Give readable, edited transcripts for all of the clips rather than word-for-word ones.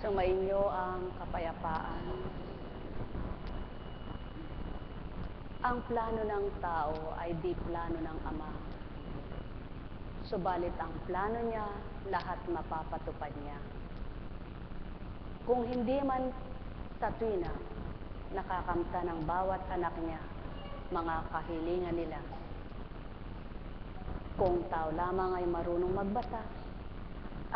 Sumainyo ang kapayapaan. Ang plano ng tao ay di plano ng Ama. Subalit ang plano niya, lahat mapapatupad niya. Kung hindi man sa tuwina, nakakamta ng bawat anak niya, mga kahilingan nila. Kung tao lamang ay marunong magbasa,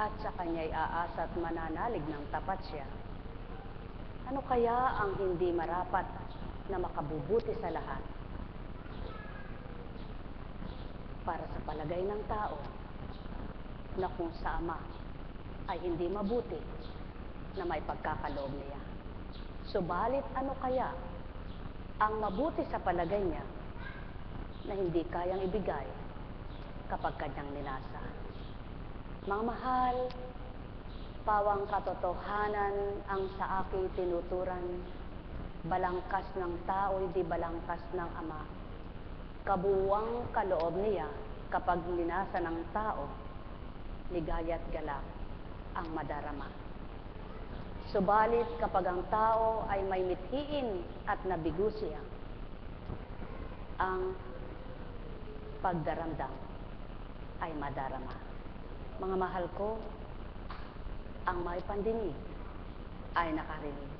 at sa kanya'y aasa at mananalig ng tapat siya, ano kaya ang hindi marapat na makabubuti sa lahat? Para sa palagay ng tao, na kung sa Ama ay hindi mabuti na may pagkakaloob niya. Subalit ano kaya ang mabuti sa palagay niya na hindi kayang ibigay kapag kanyang ninasa? Mga mahal, pawang katotohanan ang sa aking tinuturan, balangkas ng tao, hindi balangkas ng Ama. Kabuwang kaloob niya kapag linasa ng tao, ligaya at galak ang madarama. Subalit kapag ang tao ay may mithiin at nabigo siya, ang pagdaramdam ay madarama. Mga mahal ko, ang may pandinig ay nakarinig.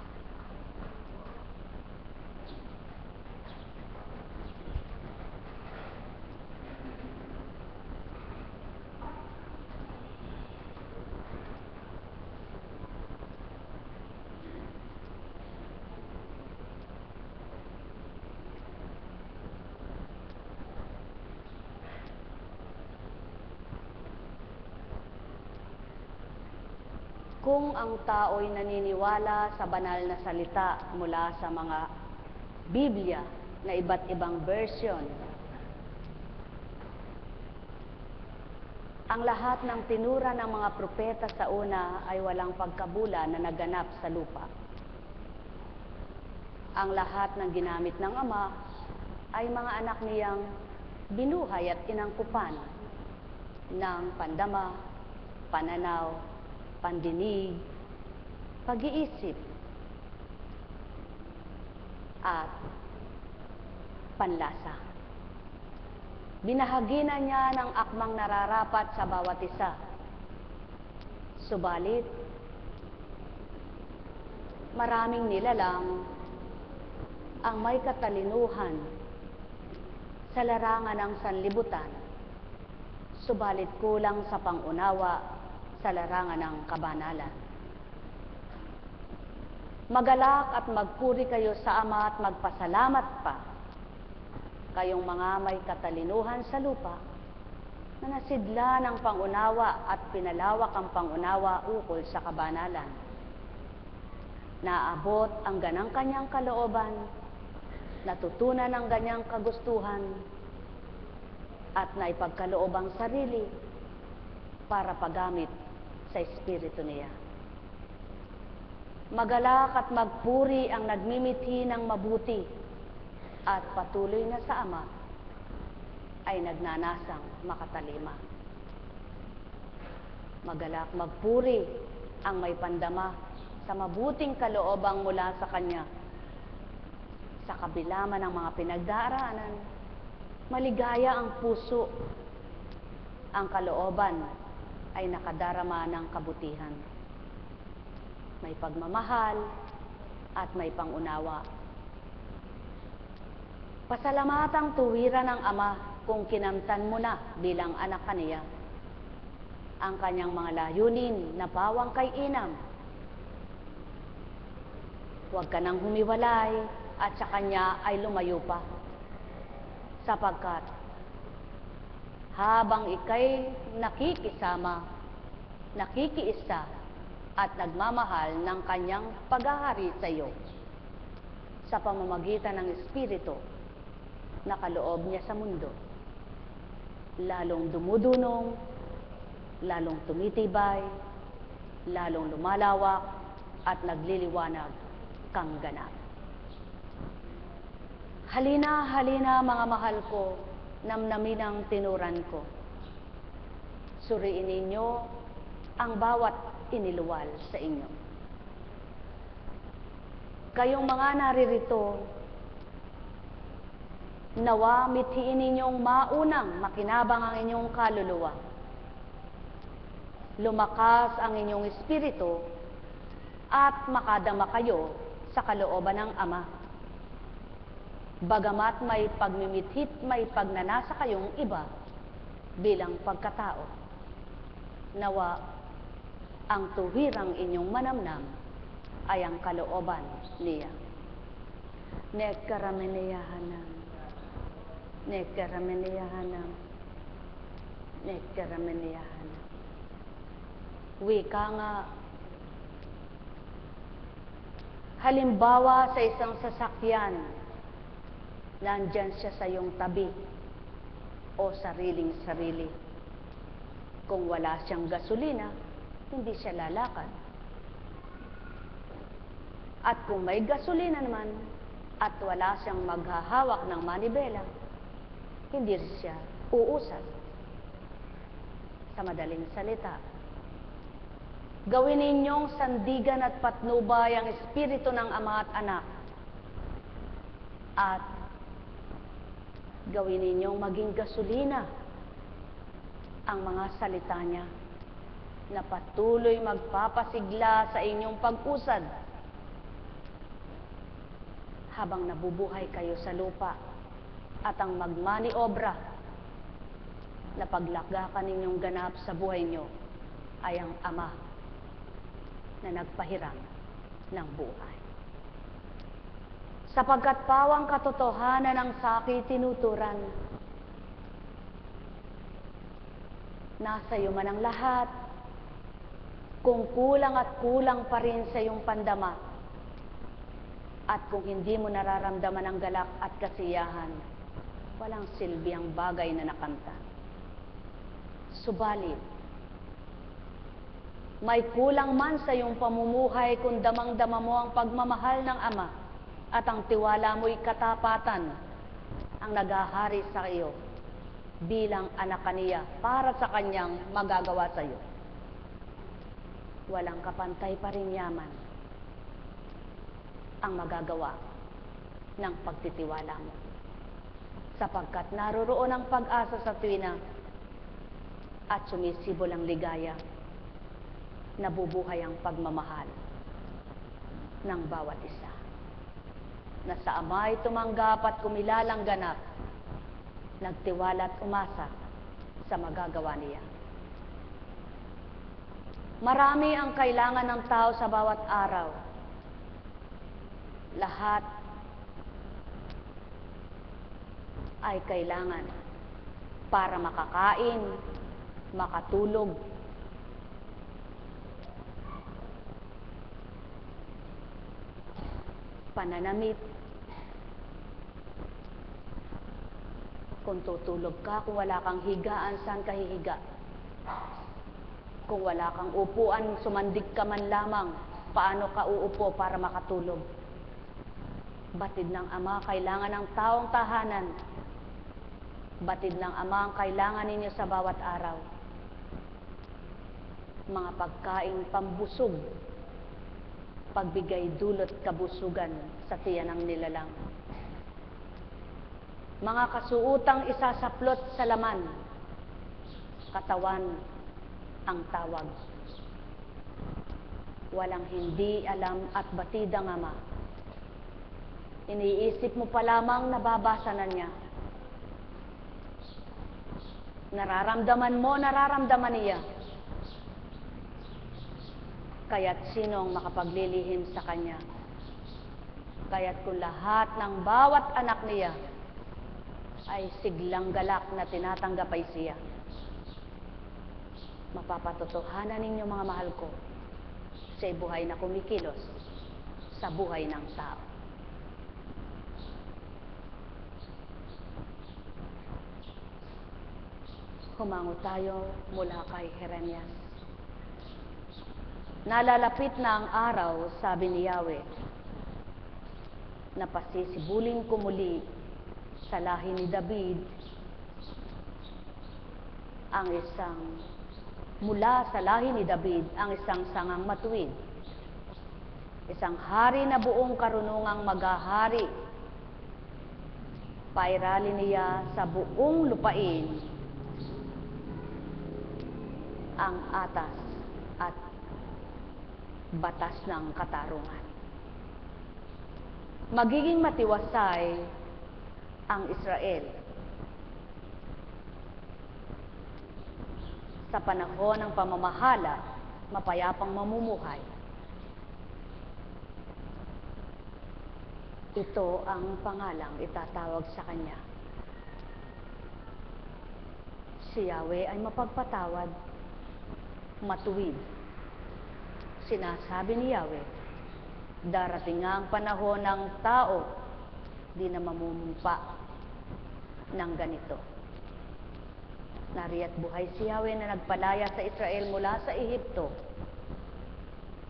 Kung ang tao'y naniniwala sa banal na salita mula sa mga Biblia na iba't ibang version, ang lahat ng tinura ng mga propeta sa una ay walang pagkabula na naganap sa lupa. Ang lahat ng ginamit ng Ama ay mga anak niyang binuhay at inangkupan ng pandama, pananaw, pandinig, pag-iisip, at panlasa. Binahagi na niya ng akmang nararapat sa bawat isa. Subalit, maraming nilalang ang may katalinuhan sa larangan ng sanlibutan, subalit kulang sa pangunawa sa larangan ng kabanalan. Magalak at magpuri kayo sa Ama at magpasalamat pa, kayong mga may katalinuhan sa lupa, na nasidla ng pangunawa at pinalawak ang pangunawa ukol sa kabanalan. Naabot ang ganang kanyang kalooban, natutunan ang ganyang kagustuhan, at naipagkaloob ang sarili para paggamit sa Espiritu niya. Magalak at magpuri ang nagmimithi ng mabuti at patuloy na sa Ama ay nagnanasang makatalima. Magalak magpuri ang may pandama sa mabuting kaloobang mula sa Kanya. Sa kabila man ng mga pinagdaraanan, maligaya ang puso, ang kalooban ay nakadarama ng kabutihan. May pagmamahal at may pangunawa. Pasalamatang tuwiran ng Ama kung kinamtan mo na bilang anak kaniya ang kanyang mga layunin na pawang kay inam. Huwag ka nang humiwalay at sa Kanya ay lumayo pa, sapagkat habang ika'y nakikisama, nakikiisa at nagmamahal ng Kanyang paghahari sa iyo sa pamamagitan ng Espiritu na kaloob niya sa mundo, lalong dumudunong, lalong tumitibay, lalong lumalawak at nagliliwanag kang ganap. Halina, halina mga mahal ko, namnamin ang tinuran ko. Suriin ninyo ang bawat iniluwal sa inyo. Kayong mga naririto, nawa mithiin ninyong maunang makinabang ang inyong kaluluwa. Lumakas ang inyong espiritu at makadama kayo sa kalooban ng Ama. Bagamat may pagmimithit, may pagnanasa kayong iba bilang pagkatao, nawa ang tuwirang inyong manamnam ay ang kalooban niya. Nekkarameneyahanam, nekkarameneyahanam, nekkarameneyahanam. Wika nga, halimbawa sa isang sasakyan, nandyan siya sa iyong tabi o sariling-sarili. Kung wala siyang gasolina, hindi siya lalakad. At kung may gasolina naman at wala siyang maghahawak ng manibela, hindi siya uusad. Sa madaling salita, gawin ninyong sandigan at patnubay ang Espiritu ng Ama at Anak. At gawin ninyong maging gasolina ang mga salita niya na patuloy magpapasigla sa inyong pag-usad habang nabubuhay kayo sa lupa, at ang magmaniobra na paglagakan ninyong ganap sa buhay nyo ay ang Ama na nagpahiram ng buhay. Sapagkat pawang katotohanan ang sa'ki tinuturan, nasa iyo man ang lahat, kung kulang at kulang pa rin sa iyong pandama, at kung hindi mo nararamdaman ang galak at kasiyahan, walang silbi ang bagay na nakanta. Subalit, may kulang man sa iyong pamumuhay kung damang-dama mo ang pagmamahal ng Ama at ang tiwala mo'y katapatan ang naghahari sa iyo bilang anak kaniya para sa kanyang magagawa sa iyo. Walang kapantay pa rin yaman ang magagawa ng pagtitiwala mo, sapagkat naroroon ang pag-asa sa tuwina at sumisibol ang ligaya, nabubuhay ang pagmamahal ng bawat isa, na sa Ama'y tumanggap at kumilalang ganap, nagtiwala at umasa sa magagawa niya. Marami ang kailangan ng tao sa bawat araw. Lahat ay kailangan para makakain, makatulog, pananamit. Kung tutulog ka, kung wala kang higaan, saan ka hihiga? Kung wala kang upuan, sumandig ka man lamang, paano ka uupo para makatulog? Batid ng Ama, kailangan ng taong tahanan. Batid ng Ama ang kailangan ninyo sa bawat araw. Mga pagkaing pambusog, pagbigay dulot kabusugan sa tiyan ng nilalang. Mga kasuutang isasaplot sa laman, katawan ang tawag. Walang hindi alam at batid ang Ama. Iniisip mo pa lamang nababasa na niya. Nararamdaman mo, nararamdaman niya. Kaya't sino ang makapaglilihim sa kanya? Kaya't kung lahat ng bawat anak niya ay siglang galak na tinatanggap ay siya, mapapatotohanan ninyo, mga mahal ko, sa buhay na kumikilos sa buhay ng tao. Humango tayo mula kay Jeremias. Nalalapit na ang araw, sabi ni Yahweh, na pasisibulin ko muli sa lahi ni David ang isang, mula sa lahi ni David ang isang sangang matuwid Isang hari na buong karunungang maghahari. Pairali niya sa buong lupain ang atas at batas ng katarungan. Magiging matiwasay ang Israel sa panahon ng pamamahala, mapayapang mamumuhay. Ito ang pangalang itatawag sa kanya. Si Yahweh ay mapagpatawad, matuwid. Sinasabi ni Yahweh, darating nga ang panahon ng tao, di na mamumumpa ng ganito. Nariya't buhay si Yahweh na nagpalaya sa Israel mula sa Ehipto.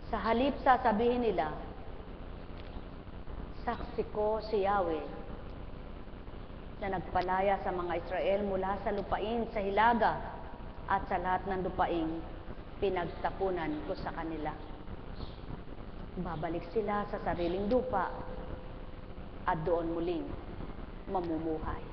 Sa halip sasabihin nila, saksi ko si Yahweh na nagpalaya sa mga Israel mula sa lupain sa hilaga at sa lahat ng lupaing pinagtapunan ko sa kanila. Babalik sila sa sariling lupa at doon muling mamumuhay.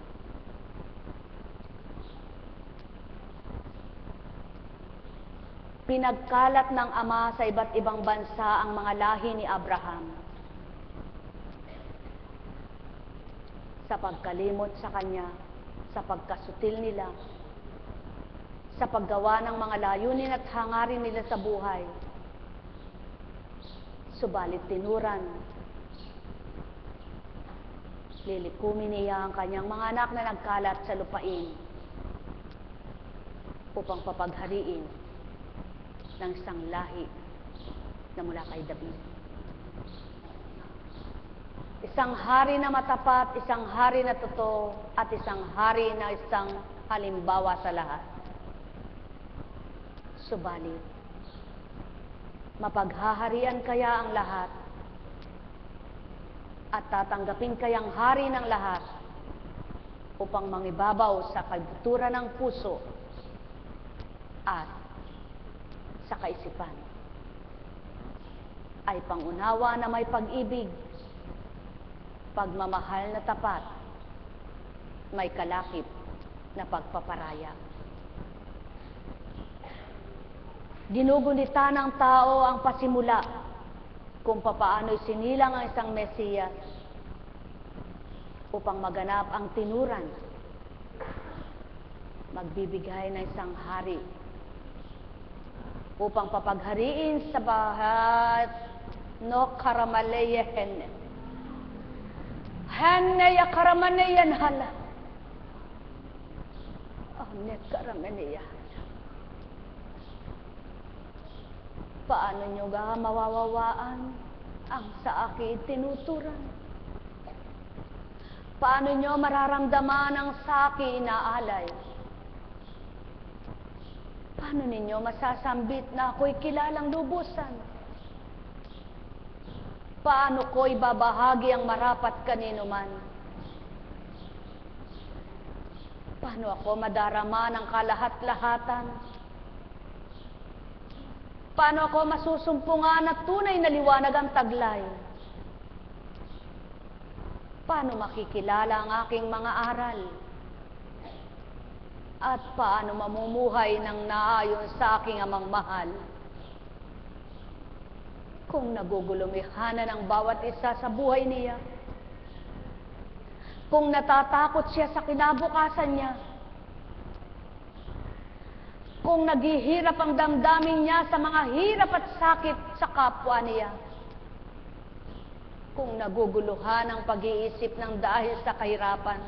Pinagkalat ng Ama sa iba't ibang bansa ang mga lahi ni Abraham. Sa pagkalimot sa kanya, sa pagkasutil nila, sa paggawa ng mga layunin at hangarin nila sa buhay. Subalit tinuran, lilikumin niya ang kanyang mga anak na nagkalat sa lupain upang papaghariin ng isang lahi na mula kay David. Isang hari na matapat, isang hari na totoo, at isang hari na isang halimbawa sa lahat. Subalit, mapaghaharian kaya ang lahat at tatanggapin kayang hari ng lahat upang mangibabaw sa kabuturan ng puso at sa kaisipan ay pangunawa na may pag-ibig, pagmamahal na tapat, may kalakip na pagpaparaya. Ginugunita ng tao ang pasimula kung papaano sinilang ang isang Mesiyas upang maganap ang tinuran, magbibigay ng isang hari upang papaghariin sa bahat no karamaleyen. Hanaya karamanayan hala. Ne karamaniya. Paano nyo ga mawawawaan ang sa akin tinuturan? Paano nyo mararamdaman ang sa akin inaalay? Paano ninyo masasambit na ako'y kilalang lubusan? Paano ko'y babahagi ang marapat kanino man? Paano ako madarama ng kalahat-lahatan? Paano ako masusumpungan at tunay na liwanag ang taglay? Paano makikilala ang aking mga aral? At paano mamumuhay ng naayon sa aking amang mahal? Kung nagugulumihanan ang bawat isa sa buhay niya, kung natatakot siya sa kinabukasan niya, kung naghihirap ang damdamin niya sa mga hirap at sakit sa kapwa niya, kung naguguluhan ang pag-iisip ng dahil sa kahirapan,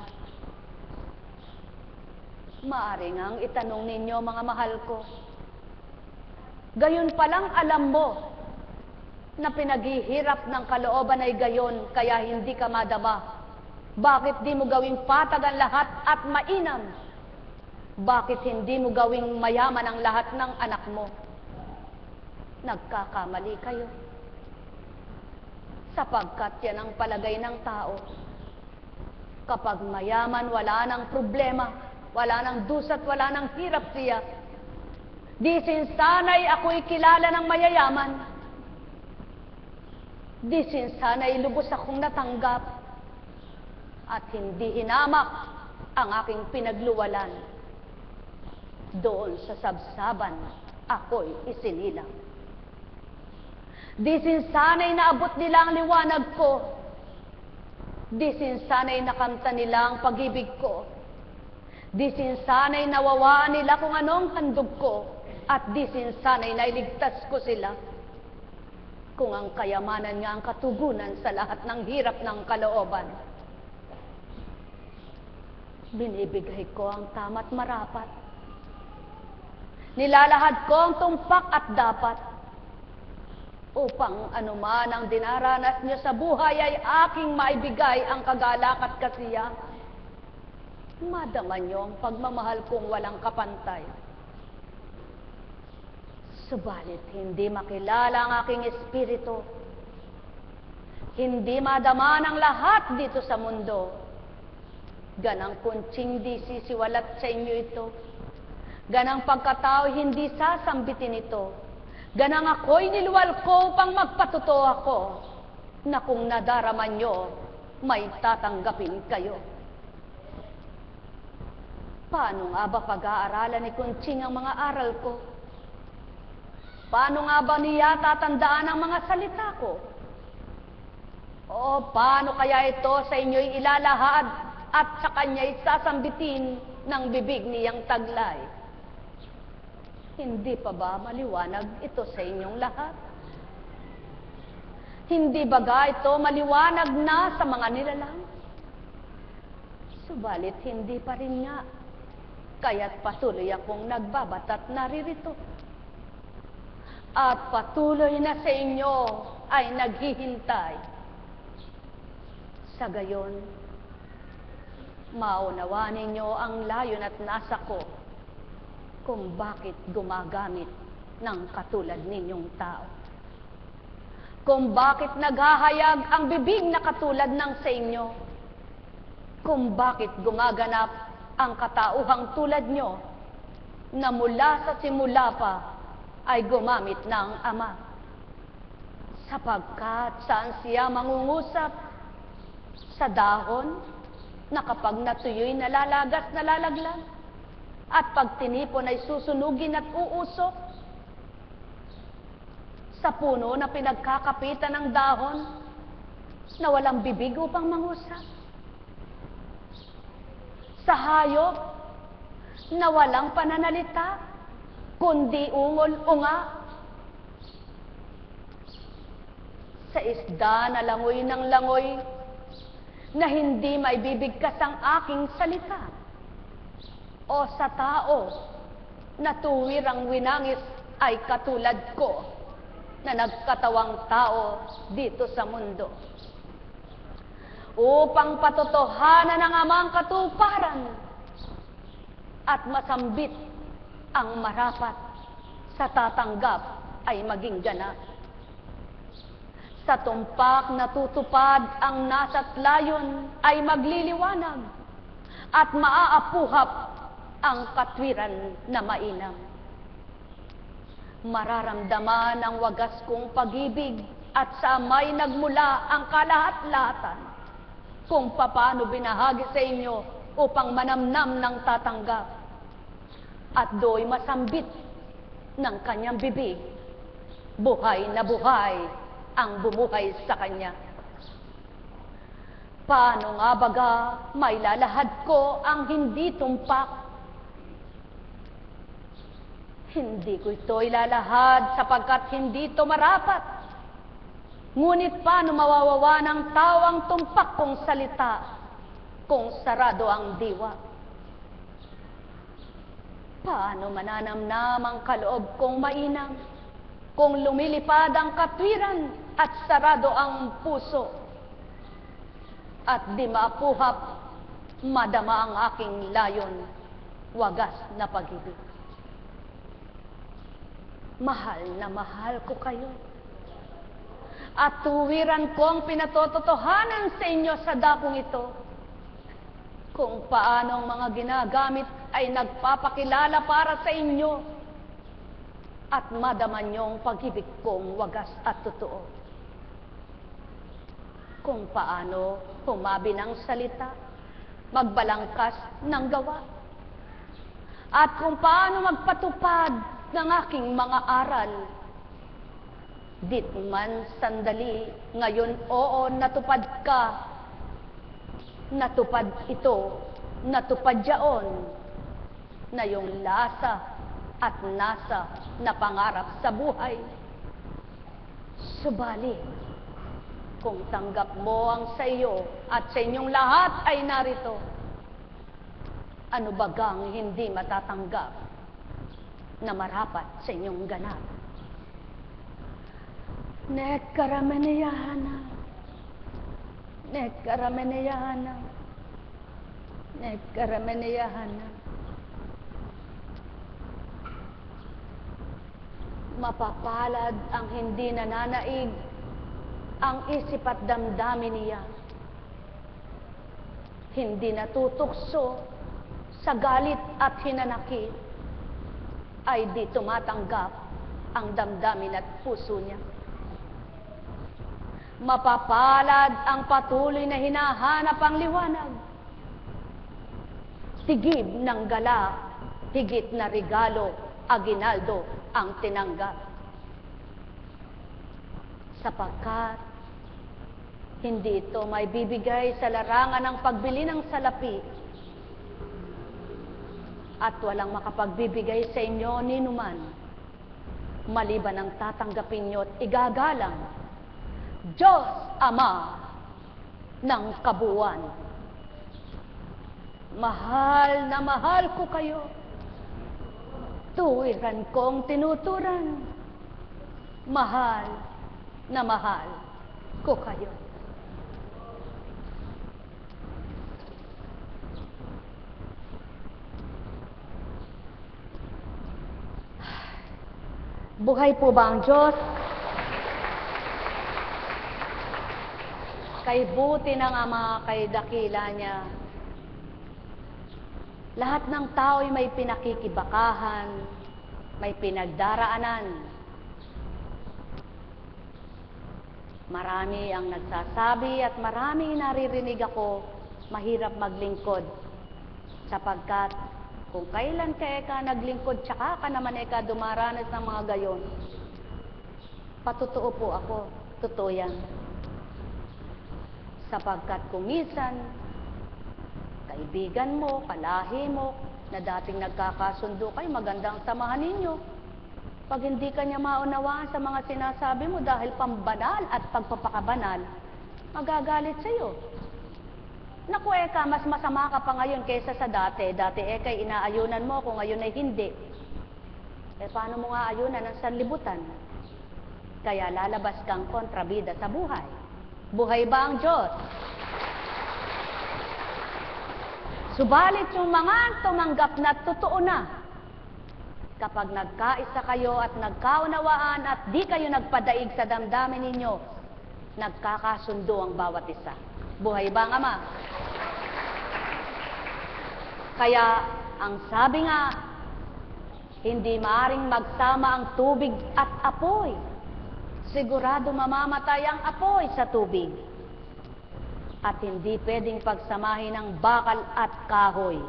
maaari ngang itanong ninyo, mga mahal ko, gayon palang alam mo na pinaghihirap ng kalooban ay gayon, kaya hindi ka madama. Bakit di mo gawing patag ang lahat at mainam? Bakit hindi mo gawing mayaman ang lahat ng anak mo? Nagkakamali kayo. Sapagkat yan ang palagay ng tao. Kapag mayaman, wala nang problema, wala nang dusat, wala nang hirap siya. Di sinsanay ako'y kilala ng mayayaman. Di sana'y lubos akong natanggap at hindi hinamak ang aking pinagluwalan. Doon sa sabsaban, ako'y isinilang. Di sana'y naabot nila ang liwanag ko. Di sana'y nakamta nila ang pag-ibig ko. Di sana'y nawawaan nila kung anong handog ko. At di sana'y nailigtas ko sila. Kung ang kayamanan nga ang katugunan sa lahat ng hirap ng kalooban. Binibigay ko ang tama't marapat. Nilalahad ko ang tumpak at dapat. Upang anuman ang dinaranas niyo sa buhay ay aking maibigay ang kagalak at kasiya. Madama niyo ang pagmamahal kong walang kapantay. Subalit hindi makilala ang aking espiritu. Hindi madama ng lahat dito sa mundo. Ganang kuntsing di sisiwalat sa inyo ito. Ganang pagkatao hindi sasambitin ito. Ganang ako'y niluwal ko upang magpatotoo ako na kung nadarama nyo, may tatanggapin kayo. Paano nga ba pag-aaralan ni Kunching ang mga aral ko? Paano nga ba niya tatandaan ang mga salita ko? O paano kaya ito sa inyo'y ilalahad at sa kanya'y sasambitin ng bibig niyang taglay? Hindi pa ba maliwanag ito sa inyong lahat? Hindi baga ito maliwanag na sa mga nilalang? Subalit hindi pa rin nga, kaya't patuloy akong nagbabatat naririto. At patuloy na sa inyo ay naghihintay. Sa gayon, maunawa ninyo ang layon at nasa ko kung bakit gumagamit ng katulad ninyong tao. Kung bakit naghahayag ang bibig na katulad ng sa inyo. Kung bakit gumaganap ang katauhang tulad nyo na mula sa simula pa ay gumamit ng Ama. Sapagkat saan siya mangungusap? Sa dahon na kapag natuyo'y nalalagas, nalalaglag. At pag tinipon ay susunugin at uusok. Sa puno na pinagkakapitan ng dahon na walang bibig upang mangusap. Sa hayop na walang pananalita, kundi ungol-unga. Sa isda na langoy ng langoy, na hindi maibibigkas ang aking salita. O sa tao, na tuwir ang winangis ay katulad ko, na nagkatawang tao dito sa mundo. Upang patotohanan ng Amang katuparan at masambit ang marapat sa tatanggap ay maging ganap. Sa tumpak na tutupad ang nasa't layon ay magliliwanag at maaapuhap ang katwiran na mainam. Mararamdaman ang wagas kong pag-ibig at sa Ama'y nagmula ang kalahat-lahatan kung papaano binahagi sa inyo upang manamnam ng tatanggap at do'y masambit ng kanyang bibig. Buhay na buhay ang bumuhay sa kanya. Paano nga baga may lalahad ko ang hindi tumpak? Hindi ko ito ilalahad sapagkat hindi ito marapat. Ngunit paano mawawawa ng tao ang tumpak kong salita kung sarado ang diwa? Paano mananamnam ang kaloob kong mainam kung lumilipad ang katwiran at sarado ang puso? At di maapuhap, madama ang aking layon, wagas na pag-ibig. Mahal na mahal ko kayo. At tuwiran ko ang pinatototohanan sa inyo sa dakong ito. Kung paano ang mga ginagamit ay nagpapakilala para sa inyo. At madama niyong pag-ibig kong wagas at totoo. kung paano humabi ng salita, magbalangkas ng gawa, at kung paano magpatupad ng aking mga aral. Dit man sandali, ngayon oo, natupad ka. Natupad ito, natupad yaon, na yung lasa at nasa na pangarap sa buhay. Subalit, kung tanggap mo ang sa iyo at sa inyong lahat ay narito, ano bagang hindi matatanggap na marapat sa inyong ganap? Nekkarameneyana, nekkarameneyana, nekkarameneyana. Mapapalad ang hindi nananaig ang isip at damdamin niya. Hindi natutukso sa galit at hinanakit, ay di tumatanggap ang damdamin at puso niya. Mapapalad ang patuloy na hinahanap ang liwanag. Tigib ng gala, higit na regalo, aginaldo ang tinanggap. Sapagkat hindi ito may bibigay sa larangan ng pagbili ng salapi at walang makapagbibigay sa inyo ni numan, maliban ang tatanggapin nyo at igagalang Diyos Ama ng kabuuan. Mahal na mahal ko kayo. Tuwiran kong tinuturan. Mahal na mahal ko kayo. Buhay po ba ang Diyos? Kay buti ng Ama, kay dakila niya. Lahat ng tao ay may pinakikibakahan, may pinagdaraanan. Marami ang nagsasabi at marami naririnig ako, mahirap maglingkod. Sapagkat kung kailan ka naglingkod, tsaka ka naman dumaranas ng mga gayon. Patutuo po ako, totoo yan. Sapagkat kung minsan, kaibigan mo, kalahi mo, na dating nagkakasundo kayo, magandang samahan ninyo. Pag hindi ka niya maunawaan sa mga sinasabi mo dahil pambanal at pagpapakabanal, magagalit sa'yo. Naku mas masama ka pa ngayon kaysa sa dati. Dati inaayunan mo, kung ngayon ay hindi. Paano mo nga ayunan ang sanlibutan? Kaya lalabas kang kontrabida sa buhay. Buhay ba ang Diyos? Subalit yung mga tumanggap na totoo na, kapag nagkaisa kayo at nagkaunawaan at di kayo nagpadaig sa damdamin ninyo, nagkakasundo ang bawat isa. Buhay ba ang Ama? Kaya ang sabi nga, hindi maaring magsama ang tubig at apoy. Sigurado mamamatay ang apoy sa tubig. At hindi pwedeng pagsamahin ang bakal at kahoy.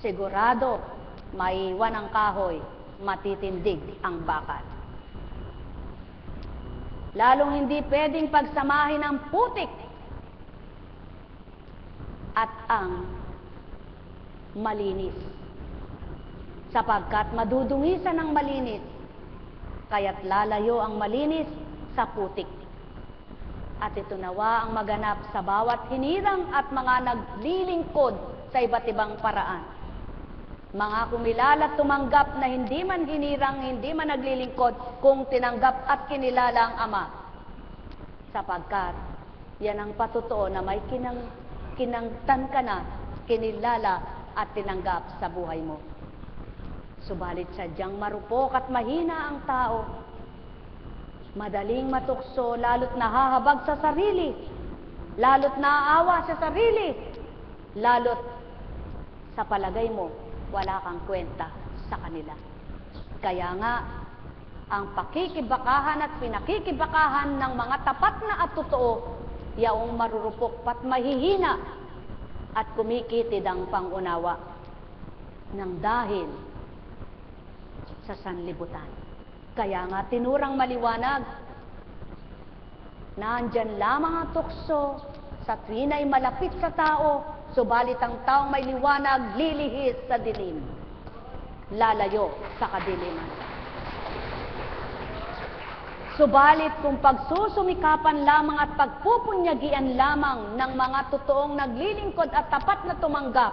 Sigurado, maiwan ang kahoy, matitindig ang bakal. Lalong hindi pwedeng pagsamahin ang putik at ang malinis. Sapagkat madudungisan ang malinis, kaya't lalayo ang malinis sa putik. At ito nawa ang maganap sa bawat hinirang at mga naglilingkod sa iba't ibang paraan. Mga kumilala at tumanggap na hindi man hinirang, hindi man naglilingkod, kung tinanggap at kinilala ang Ama. Sapagkat yan ang patutuo na may kinangtan ka na, kinilala at tinanggap sa buhay mo. Subalit sadyang marupok at mahina ang tao, madaling matukso, lalo't nahahabag sa sarili, lalo't naaawa sa sarili, lalo't sa palagay mo, wala kang kwenta sa kanila. Kaya nga, ang pakikibakahan at pinakikibakahan ng mga tapat na at totoo, yaong marurupok pat mahihina at kumikitid ang pangunawa ng dahil sa sanlibutan. Kaya nga tinurang maliwanag, nandyan lamang ang tukso sa tuwin ay malapit sa tao, subalit ang taong may liwanag lilihis sa dilim, lalayo sa kadiliman. Subalit kung pagsusumikapan lamang at pagpupunyagian lamang ng mga totoong naglilingkod at tapat na tumanggap,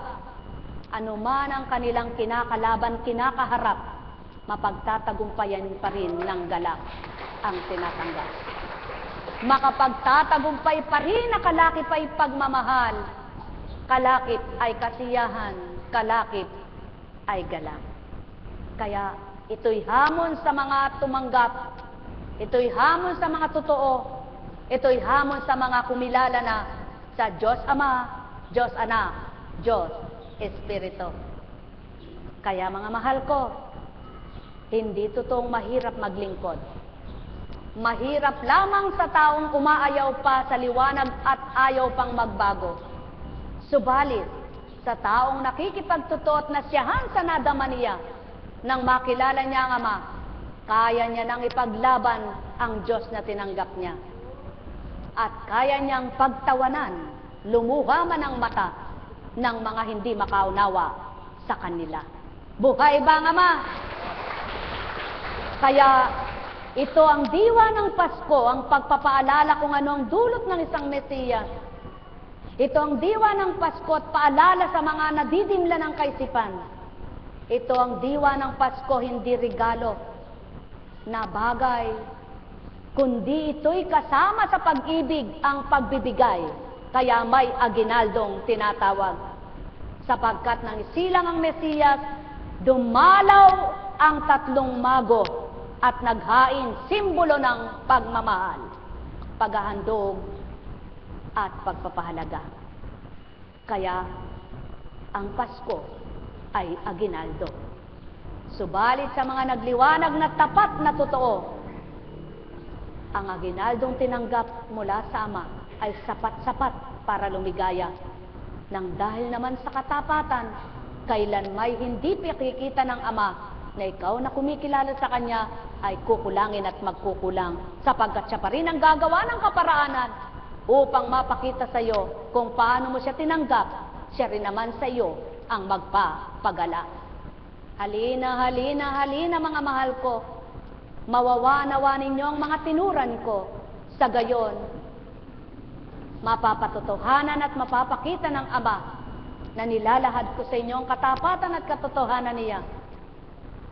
anuman ang kanilang kinakalaban, kinakaharap, mapagtatagumpayan pa rin ng galak ang tinatanggap. Makapagtatagumpay pa rin na kalakip ay pagmamahal, kalakip ay kasiyahan, kalakip ay galak. Kaya ito'y hamon sa mga tumanggap, ito'y hamon sa mga totoo, ito'y hamon sa mga kumilala na sa Diyos Ama, Diyos Anak, Diyos Espiritu. Kaya mga mahal ko, hindi totoong mahirap maglingkod. Mahirap lamang sa taong umaayaw pa sa liwanag at ayaw pang magbago. Subalit, sa taong nakikipagtotoo at nasiyahan sa nadama niya, nang makilala niya ang Ama, kaya niya nang ipaglaban ang Diyos na tinanggap niya. At kaya niyang pagtawanan, lumuha man ang mata ng mga hindi makaunawa sa kanila. Buhay ba ang Ama? Kaya ito ang diwa ng Pasko, ang pagpapaalala kung ano ang dulot ng isang Mesiyas. Ito ang diwa ng Pasko at paalala sa mga nadidimla ng kaisipan. Ito ang diwa ng Pasko, hindi regalo na bagay, kundi ito'y kasama sa pag-ibig ang pagbibigay. Kaya may aginaldong tinatawag. Sapagkat nang isilang ang Mesiyas, dumalaw ang tatlong mago at naghain, simbolo ng pagmamahal, paghahandog, at pagpapahalaga. Kaya ang Pasko ay aginaldo. Subalit sa mga nagliwanag na tapat na totoo, ang aginaldong tinanggap mula sa Ama ay sapat-sapat para lumigaya. Nang dahil naman sa katapatan, kailan may hindi pinakikita ng Ama na ikaw na kumikilala sa Kanya ay kukulangin at magkukulang, sapagkat siya pa rin ang gagawa ng kaparaanan upang mapakita sa iyo kung paano mo siya tinanggap, siya rin naman sa iyo ang magpapagala. Halina, halina, halina mga mahal ko, mawawanawa ninyo ang mga tinuran ko, sa gayon, mapapatotohanan at mapapakita ng Ama na nilalahad ko sa inyo ang katapatan at katotohanan niya,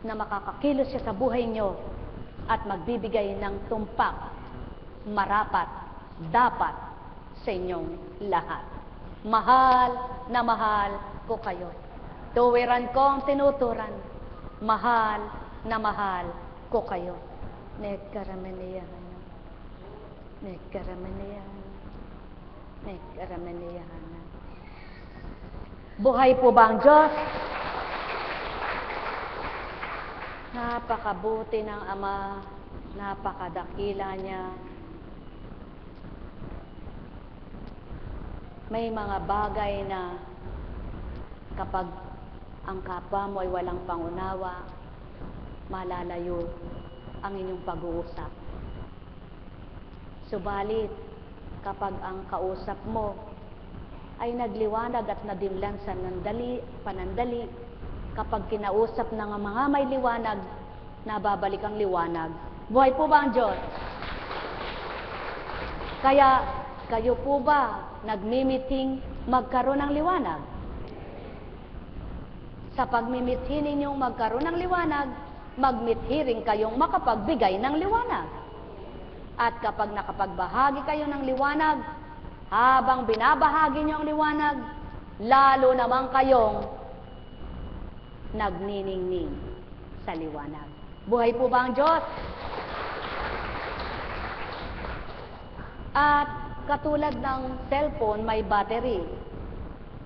na makakakilos siya sa buhay nyo at magbibigay ng tumpak, marapat, dapat sa inyong lahat. Mahal na mahal ko kayo. Tuwiran ko ang tinuturan. Mahal na mahal ko kayo. Nagkaramaniyahan. Nagkaramaniyahan. Nagkaramaniyahan. Buhay po ba ang Diyos? Napakabuti ng Ama, napakadakila niya. May mga bagay na kapag ang kapwa mo ay walang pangunawa, malalayo ang inyong pag-uusap. Subalit, kapag ang kausap mo ay nagliwanag at nadimlan sa panandali, kapag kinausap ng mga may liwanag, nababalik ang liwanag. Buhay po ba ang Diyos? Kaya, kayo po ba nagmimiting magkaroon ng liwanag? Sa pagmimithi ninyong magkaroon ng liwanag, magmithi rin kayong makapagbigay ng liwanag. At kapag nakapagbahagi kayo ng liwanag, habang binabahagi niyo ang liwanag, lalo naman kayong nagniningning sa liwanag. Buhay po ba ang Diyos? At katulad ng cellphone, may battery.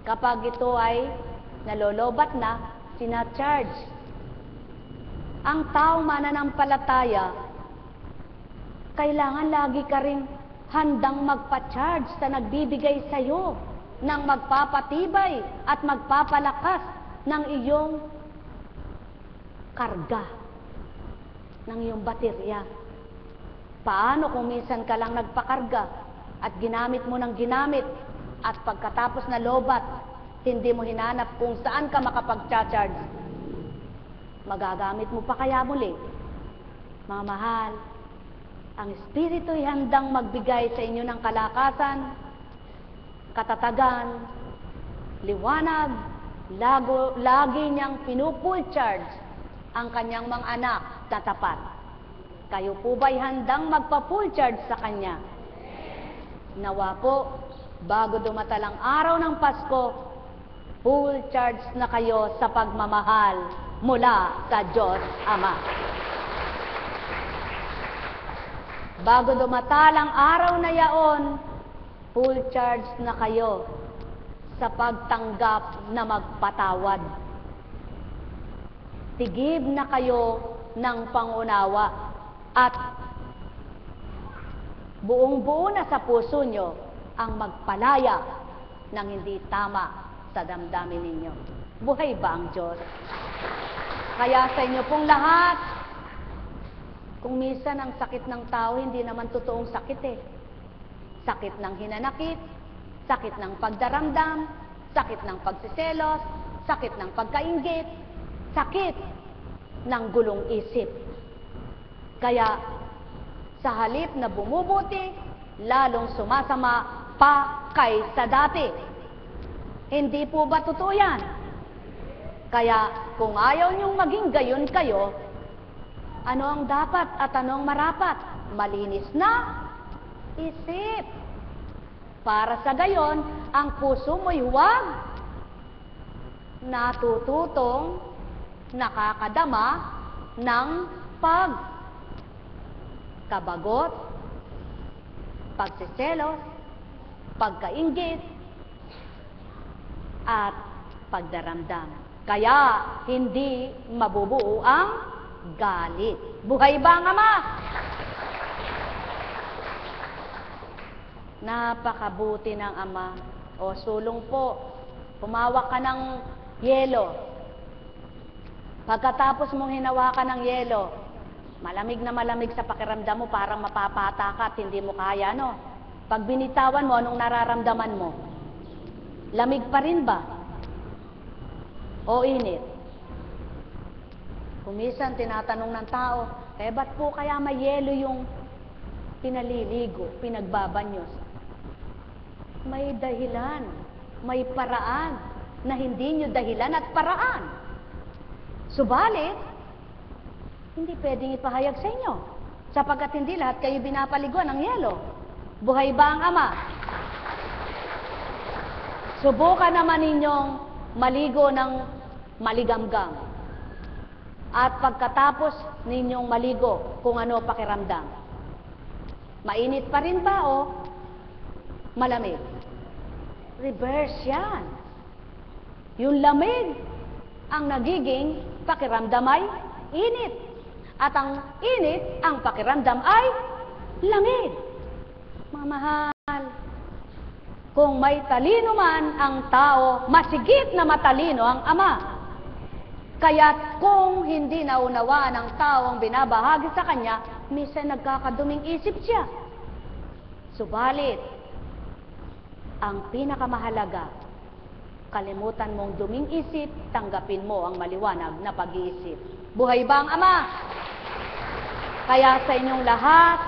Kapag ito ay nalolobat na, sinacharge. ang tao mananampalataya, kailangan lagi ka ring handang magpa-charge sa nagbibigay sa iyo ng magpapatibay at magpapalakas ng iyong karga, ng iyong baterya. Paano kung minsan ka lang nagpakarga at ginamit mo ng ginamit at pagkatapos na lobat, hindi mo hinanap kung saan ka makapag-charge? Magagamit mo pa kaya muli? Mga mahal, ang Espiritu'y handang magbigay sa inyo ng kalakasan, katatagan, liwanag, lagi niyang pinupull charge ang kanyang mga anak na tapat. Kayo po ba'y handang magpa-full charge sa Kanya? Nawa po, bago dumatal ang araw ng Pasko, full charge na kayo sa pagmamahal mula sa Diyos Ama. Bago dumatal ang araw na yaon, full charge na kayo sa pagtanggap na magpatawad. Tigib na kayo ng pangunawa. At buong-buo na sa puso nyo ang magpalaya ng hindi tama sa damdamin ninyo. Buhay ba ang Diyos? Kaya sa inyo pong lahat, kung minsan ang sakit ng tao, hindi naman totoong sakit eh. Sakit ng hinanakit, sakit ng pagdaramdam, sakit ng pagsiselos, sakit ng pagkainggit, sakit ng gulong isip. Kaya, sa halip na bumubuti, lalong sumasama pa kaysa dati. Hindi po ba totoo yan? Kaya, kung ayaw niyong maging gayon kayo, ano ang dapat at ano ang marapat? Malinis na isip. Para sa gayon, ang puso mo'y huwag natututong nakakadama ng kabagot, pagsiselos, pagkainggit, at pagdaramdam. Kaya, hindi mabubuo ang galit. Buhay ba ang Ama? Napakabuti ng Ama. O sulong po, pumawak ka ng yelo. Pagkatapos mong hinawakan ng yelo, malamig na malamig sa pakiramdam mo, parang mapapata ka at hindi mo kaya, no? Pag binitawan mo, anong nararamdaman mo? Lamig pa rin ba? O init? Kumisan, tinatanong ng tao, ba't po kaya may yelo yung pinaliligo, pinagbabanyos? May dahilan, may paraan na hindi nyo dahilan at paraan. Subalit, hindi pwedeng ipahayag sa inyo, sapagkat hindi lahat kayo binapaliguan ng yelo. Buhay ba ang Ama? Subukan naman ninyong maligo ng maligamgam. At pagkatapos ninyong maligo, kung ano pakiramdam. Mainit pa rin ba o malamig? Reverse yan. Yung lamig, ang nagiging pakiramdam ay init. At ang init, ang pakiramdam ay lamig. Mga mahal, kung may talino man ang tao, masigit na matalino ang Ama. Kaya't kung hindi naunawaan ng tao ang binabahagi sa kanya, minsan nagkakaduming isip siya. Subalit, ang pinakamahalaga, kalimutan mong duming isip, tanggapin mo ang maliwanag na pag-iisip. Buhay ba ang Ama? Kaya sa inyong lahat,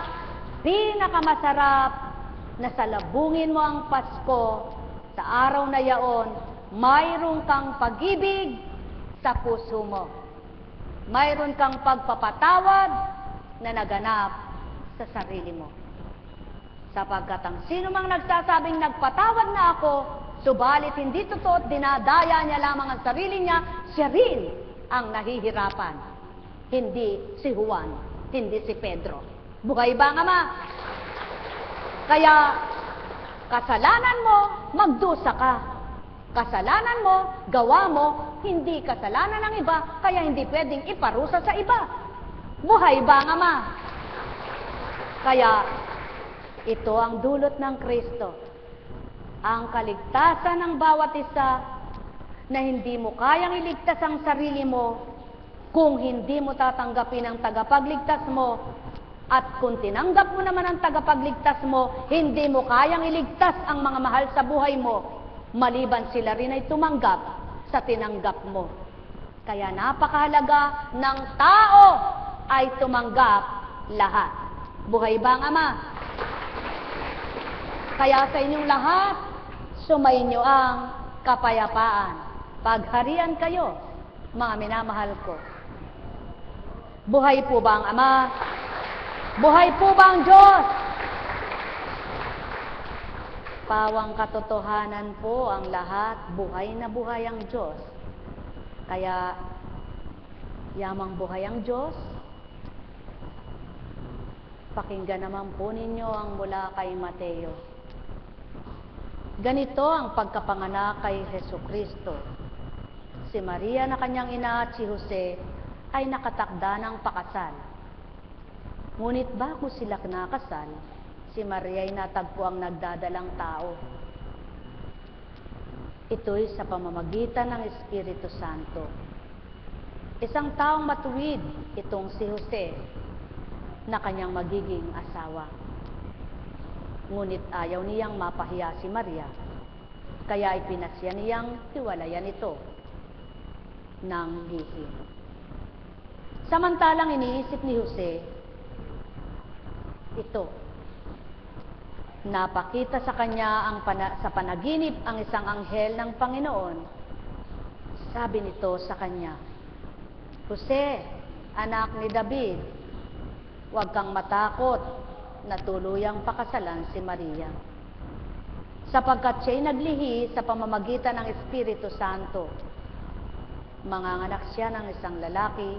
pinakamasarap na salabungin mo ang Pasko sa araw na yaon, mayroon kang pag-ibig sa puso mo. Mayroon kang pagpapatawad na naganap sa sarili mo. Sapagkat ang sino mang nagsasabing nagpatawad na ako, subalit hindi totoo at dinadaya niya lamang ang sarili niya, siya rin ang nahihirapan. Hindi si Juan, hindi si Pedro. Buhay ba ang Ama? Kaya, kasalanan mo, magdusa ka. Kasalanan mo, gawa mo, hindi kasalanan ng iba, kaya hindi pwedeng iparusa sa iba. Buhay ba ang Ama? Kaya, ito ang dulot ng Kristo. Ang kaligtasan ng bawat isa na hindi mo kayang iligtas ang sarili mo kung hindi mo tatanggapin ang tagapagligtas mo, at kung tinanggap mo naman ang tagapagligtas mo, hindi mo kayang iligtas ang mga mahal sa buhay mo, maliban sila rin ay tumanggap sa tinanggap mo. Kaya napakahalaga ng tao ay tumanggap lahat. Buhay ba ang Ama? Kaya sa inyong lahat, sumainyo ang kapayapaan. Pagharian kayo, mga minamahal ko. Buhay po ba ang Ama? Buhay po ba ang Diyos? Pawang katotohanan po ang lahat, buhay na buhay ang Diyos. Kaya, yamang buhay ang Diyos. Pakinggan naman po ninyo ang mula kay Mateo. Ganito ang pagkapanganak kay Hesukristo. Si Maria na kanyang ina at si Jose ay nakatakda ng pakasal. Ngunit bago sila nakasal, si Maria ay natagpo ang nagdadalang tao. Ito'y sa pamamagitan ng Espiritu Santo. Isang taong matuwid itong si Jose na kanyang magiging asawa. Ngunit ayaw niyang mapahiya si Maria, kaya ipinasya niyang hiwalayan ito ng lihim. Samantalang iniisip ni Jose, ito, napakita sa kanya sa panaginip ang isang anghel ng Panginoon. Sabi nito sa kanya, Jose, anak ni David, huwag kang matakot na tuluyang pakasalan si Maria, sapagkat siya'y naglihi sa pamamagitan ng Espiritu Santo. Manganganak siya ng isang lalaki,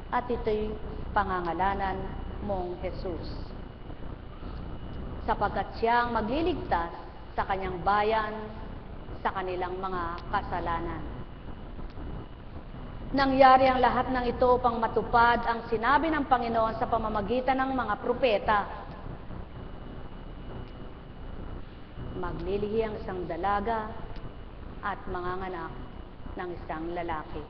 at ito'y pangangalanan mong Jesus, sapagkat siya ang magliligtas sa kanyang bayan sa kanilang mga kasalanan. Nangyari ang lahat ng ito upang matupad ang sinabi ng Panginoon sa pamamagitan ng mga propeta. Maglilihi ang isang dalaga at manganganak ng isang lalaki.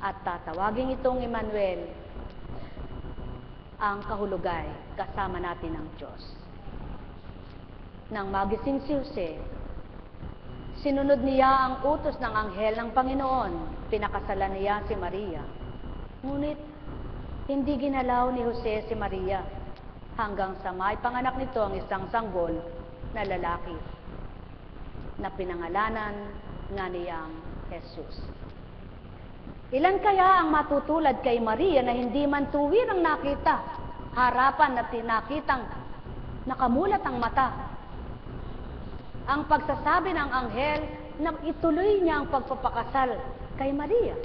At tatawagin itong Emmanuel, ang kahulugay kasama natin ng Diyos. Nang magising si Jose, sinunod niya ang utos ng anghel ng Panginoon. Pinakasalan niya si Maria. Ngunit, hindi ginalaw ni Jose si Maria hanggang sa maipanganak nito ang isang sanggol na lalaki na pinangalanan nga niyang Jesus. Ilan kaya ang matutulad kay Maria na hindi man tuwir ang nakita, harapan na tinakitang nakamulat ang mata? Ang pagsasabi ng anghel na ituloy niya ang pagpapakasal kay Maria,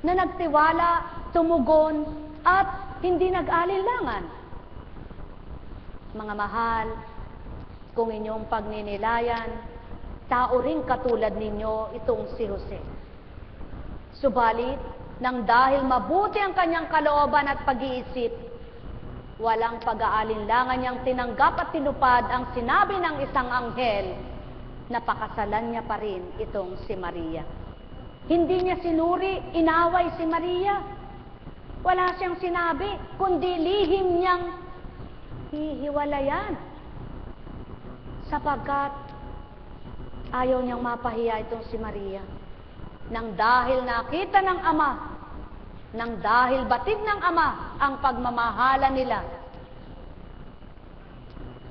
na nagtiwala, tumugon, at hindi nag-alinlangan. Mga mahal, kung inyong pagninilayan, tao ring katulad ninyo itong si Jose. Subalit, nang dahil mabuti ang kanyang kalooban at pag-iisip, walang pag-aalinlangan niyang tinanggap at tinupad ang sinabi ng isang anghel na pakasalan niya pa rin itong si Maria. Hindi niya sinuri, inaway si Maria. Wala siyang sinabi, kundi lihim niyang hihiwalayan. Sapagkat ayaw niyang mapahiya itong si Maria. Nang dahil nakita ng Ama, nang dahil batid ng Ama ang pagmamahala nila,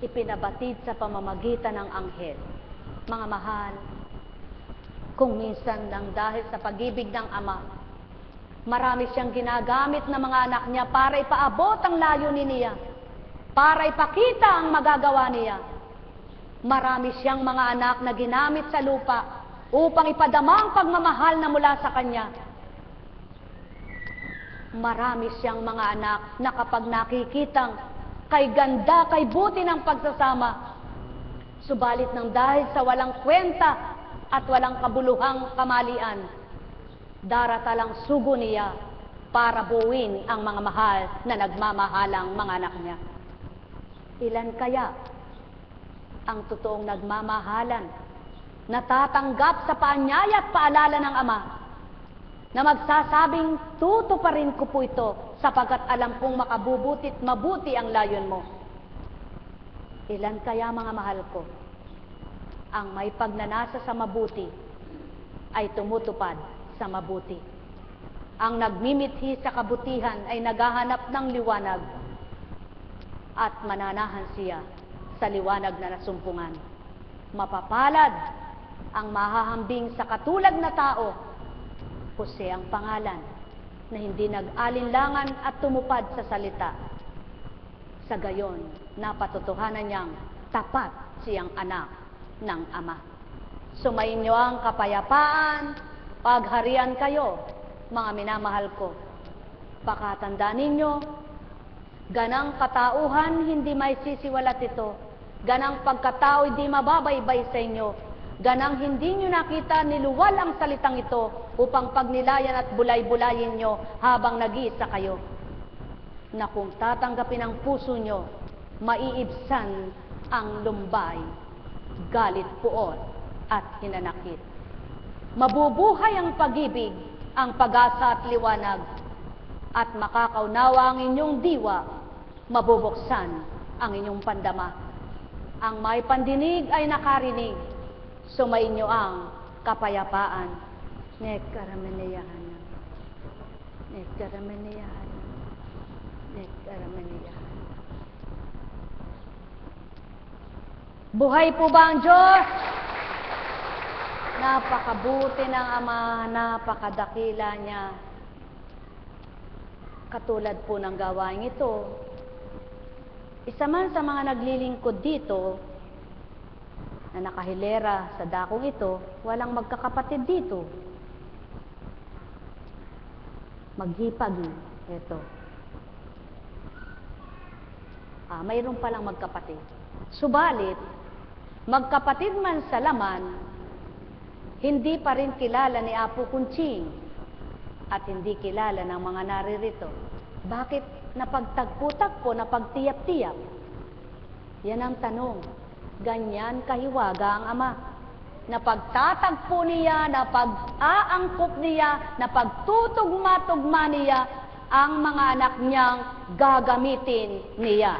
ipinabatid sa pamamagitan ng anghel. Mga mahal, kung minsan nang dahil sa pag-ibig ng Ama, marami siyang ginagamit na mga anak niya para ipaabot ang layunin niya, para ipakita ang magagawa niya. Marami siyang mga anak na ginamit sa lupa upang ipadama ang pagmamahal na mula sa kanya. Marami siyang mga anak na kapag nakikitang kay ganda, kay buti ng pagsasama, Subalit ng dahil sa walang kwenta at walang kabuluhang kamalian, daratalang sugo niya para buuin ang mga mahal na nagmamahalang mga anak niya. Ilan kaya ang totoong nagmamahalan, natatanggap sa paanyaya at paalala ng Ama, na magsasabing, tutuparin ko po ito sapagkat alam kong makabubutit mabuti ang layon mo. Ilan kaya mga mahal ko, ang may pagnanasa sa mabuti ay tumutupad sa mabuti. Ang nagmimithi sa kabutihan ay naghahanap ng liwanag at mananahan siya sa liwanag na nasumpungan. Mapapalad ang mahahambing sa katulad na tao, Jose ang pangalan, na hindi nag-alinlangan at tumupad sa salita. Sa gayon, napatotohanan niyang tapat siyang anak ng Ama. Sumainyo ang kapayapaan, pagharian kayo, mga minamahal ko. Pakatandaan ninyo, ganang katauhan hindi may sisiwalat ito, ganang pagkatao hindi mababaybay sa inyo, ganang hindi nyo nakita niluwal ang salitang ito upang pagnilayan at bulay-bulayin nyo habang nag-iisa kayo, na kung tatanggapin ang puso nyo, maiibsan ang lumbay, galit, puot at hinanakit. Mabubuhay ang pag-ibig, ang pag-asa at liwanag, at makakaunawa ang inyong diwa, mabubuksan ang inyong pandama. Ang may pandinig ay nakarinig, sumainyo ang kapayapaan. Nekkaramaniyahan. Nekkaramaniyahan. Nekkaramaniyahan. Buhay po ba ang Diyos? Napakabuti ng Ama, napakadakila niya. Katulad po ng gawain ito, isa man sa mga naglilingkod dito, na nakahilera sa dakong ito, walang magkakapatid dito. Maghipag ito. Mayroon palang magkapatid. Subalit, magkapatid man sa laman, hindi pa rin kilala ni Apo Kunching at hindi kilala ng mga naririto. Bakit napagtagpo-tagpo, napagtiyap-tiyap? Yan ang tanong. Ganyan kahiwaga ang Ama. Napagtatagpo niya, napag-aangkop niya, napagtutugma-tugma niya ang mga anak niyang gagamitin niya.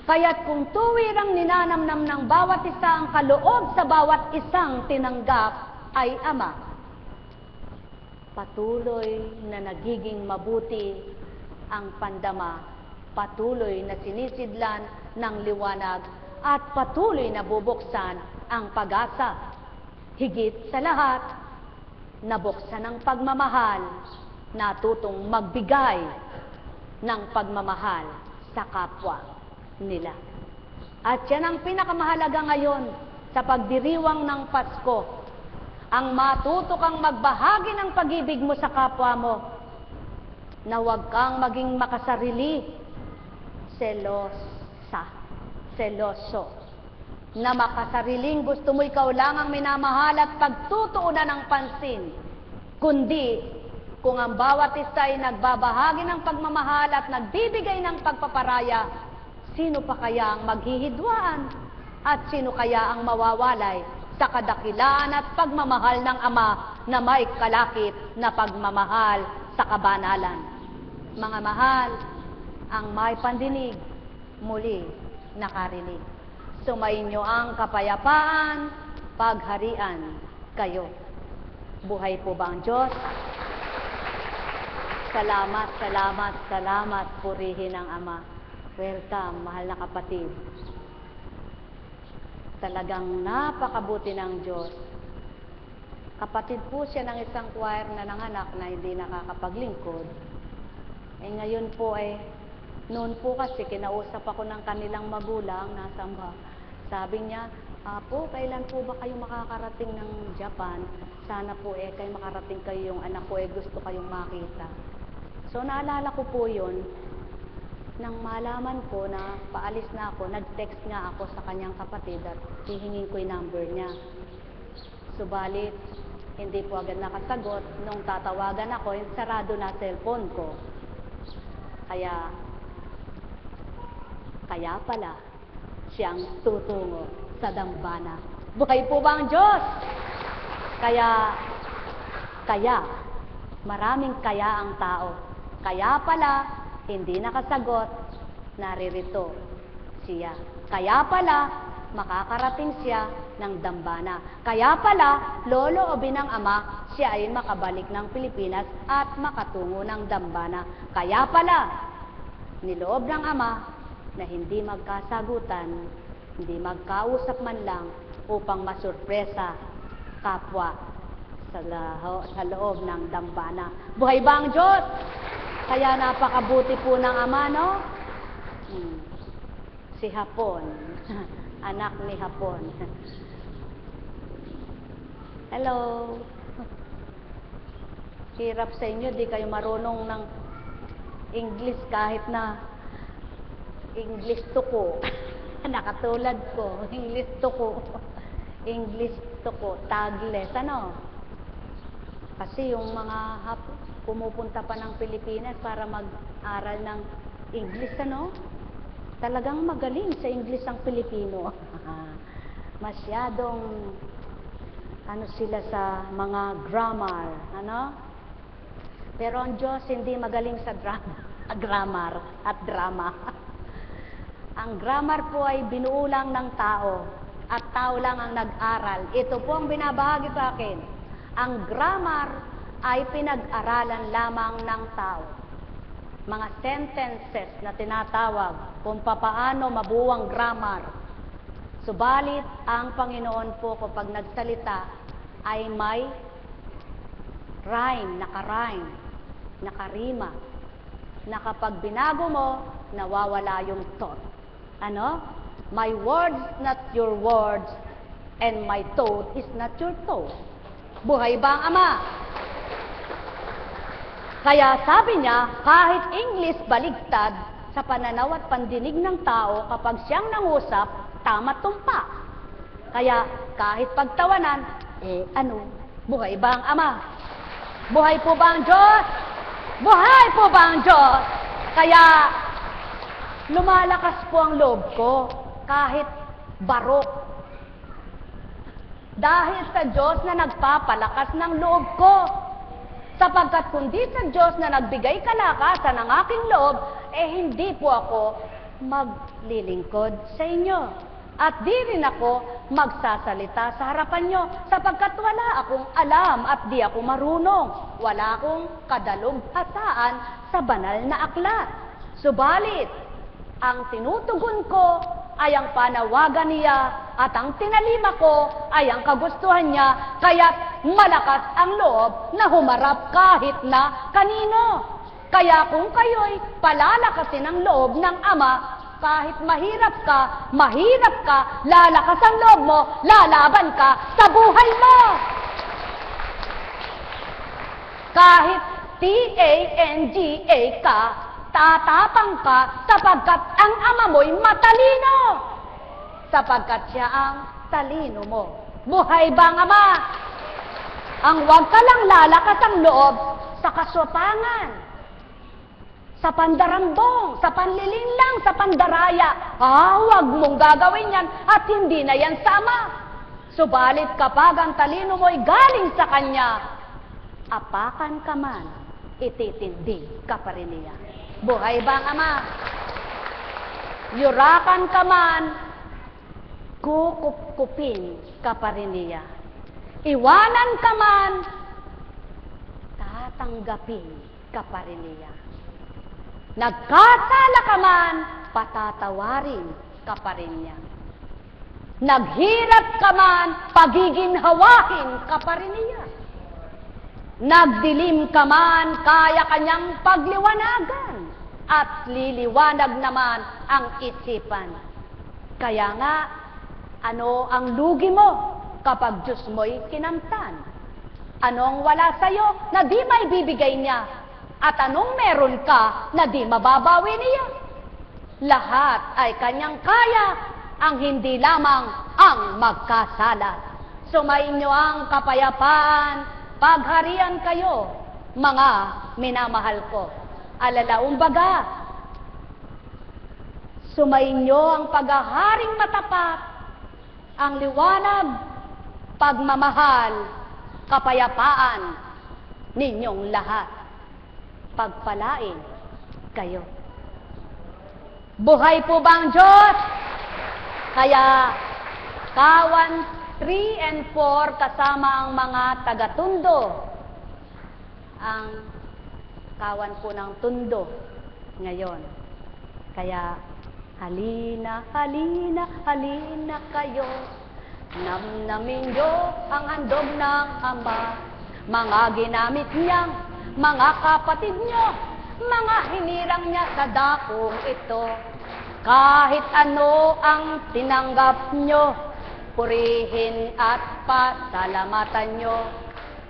Kaya't kung tuwirang ninanamnam ng bawat isa ang kaloob sa bawat isang tinanggap ay Ama, patuloy na nagiging mabuti ang pandama, patuloy na sinisidlan ng liwanag, at patuloy na bubuksan ang pag-asa. Higit sa lahat, nabuksan ang pagmamahal, natutong magbigay ng pagmamahal sa kapwa nila. At yan ang pinakamahalaga ngayon sa pagdiriwang ng Pasko, ang matuto kang magbahagi ng pag-ibig mo sa kapwa mo, na huwag kang maging makasarili, seloso, na makasariling gusto mo ikaw lang ang minamahal at pagtutuunan ng pansin, kundi kung ang bawat isa ay nagbabahagi ng pagmamahal at nagbibigay ng pagpaparaya, sino pa kaya ang maghihidwaan at sino kaya ang mawawalay sa kadakilaan at pagmamahal ng Ama na may kalakip na pagmamahal sa kabanalan? Mga mahal, ang may pandinig, muli nakarinig. Sumainyo ang kapayapaan, pagharian kayo. Buhay po ba ang Diyos? Salamat, salamat, salamat, purihin ang Ama. Welcome, mahal na kapatid. Talagang napakabuti ng Diyos. Kapatid po siya ng isang choir na nanganak na hindi nakakapaglingkod. Ngayon po noon po kasi kinausap ako ng kanilang magulang, nasamba. Sabi niya, Apo, kailan po ba kayo makakarating ng Japan? Sana po kayo makarating kayo, yung anak ko gusto kayong makita. So naalala ko po yun. Nang malaman ko na paalis na ako, nag-text nga ako sa kanyang kapatid at hihingin ko yung number niya. Subalit, hindi po agad nakasagot. Nung tatawagan ako, sarado na cellphone ko. Kaya pala, siyang tutungo sa dambana. Buhay po ba ang Diyos? Kaya, maraming kaya ang tao. Kaya pala, hindi nakasagot, naririto siya. Kaya pala, makakarating siya ng dambana. Kaya pala, loloobin ng Ama, siya ay makabalik ng Pilipinas at makatungo ng dambana. Kaya pala, niloob ng Ama na hindi magkasagutan, hindi magkausap man lang upang masurpresa kapwa sa loob ng dambana. Buhay ba ang Diyos? Kaya napakabuti po ng Ama, no? Si Hapon, anak ni Hapon. Hello. Hirap sa inyo, di kayo marunong ng English kahit na English tuko. Nakatulad ko, English tuko. English tuko, tagless, ano? Kasi yung mga pumupunta pa ng Pilipinas para mag-aral ng English, ano? Talagang magaling sa English ang Pilipino. Masyadong, sila sa mga grammar, ano? Pero ang Diyos hindi magaling sa grammar at drama. Ang grammar po ay binuulang ng tao, at tao lang ang nag-aral. Ito po ang binabahagi sa akin. Ang grammar ay pinag-aralan lamang ng tao. Mga sentences na tinatawag kung papaano mabuo ang grammar. Subalit, ang Panginoon po kapag nagsalita ay may rhyme, nakarima, na kapag binago mo, nawawala yung thought. Ano? My words, not your words, and my thought is not your thought. Buhay ba ang Ama? Kaya sabi niya, kahit English baligtad, sa pananaw at pandinig ng tao, kapag siyang nangusap, tama tumpa. Kaya kahit pagtawanan, buhay ba ang Ama? Buhay po ba ang Diyos? Buhay po ba ang Diyos? Kaya lumalakas po ang loob ko, kahit barok. Dahil sa Diyos na nagpapalakas ng loob ko. Sapagkat kundi sa Diyos na nagbigay kalakasan ng aking loob, hindi po ako maglilingkod sa inyo. At di rin ako magsasalita sa harapan nyo, sapagkat wala akong alam at di ako marunong. Wala akong kadalubhasaan sa banal na aklat. Subalit, ang tinutugon ko ay ang panawagan niya at ang tinalima ko ay ang kagustuhan niya, kaya't malakas ang loob na humarap kahit na kanino. Kaya kung kayo'y palalakasin ang loob ng Ama, kahit mahirap ka, lalakas ang loob mo, lalaban ka sa buhay mo. Kahit TANGA ka, tatapang ka sapagkat ang Ama mo'y matalino. Sapagkat siya ang talino mo. Buhay ba ang Ama? Ang huwag ka lang lalakas ang loob sa kaswapangan, sa pandarambong, sa panlilinlang, sa pandaraya. Huwag mong gagawin yan at hindi na yan sa Ama. Subalit kapag ang talino mo'y galing sa Kanya, apakan ka man, ititindi ka pa rin niya. Buhay ba ang Ama? Yurakan ka man, kukupkupin ka pa rin niya. Iwanan ka man, tatanggapin ka pa rin niya. Nagkasala ka man, patatawarin ka pa rin niya. Naghirap ka man, pagiginhawahin ka pa rin niya. Nagdilim ka man, kaya kanyang pagliwanagan, at liliwanag naman ang isipan. Kaya nga, ano ang lugi mo kapag Diyos mo'y kinamtan? Anong wala sa'yo na di may bibigay niya? At anong meron ka na di mababawi niya? lahat ay kanyang kaya, ang hindi lamang ang magkasala. Sumainyo ang kapayapaan, pagharian kayo, mga minamahal ko. Alalaumbaga, sumainyo ang paghaharing matapat, ang liwanag, pagmamahal, kapayapaan ninyong lahat. Pagpalain kayo. Buhay po bang Diyos? Kaya, kawan 3 and 4 kasama ang mga taga-tundo. Ang kawan po ng tundo ngayon. Kaya, halina, halina, halina kayo. Namnamin nyo ang handog ng Ama. Mga ginamit niyang mga kapatid nyo, mga hinirang niya sa dakong ito. Kahit ano ang tinanggap nyo, purihin at pasalamatan nyo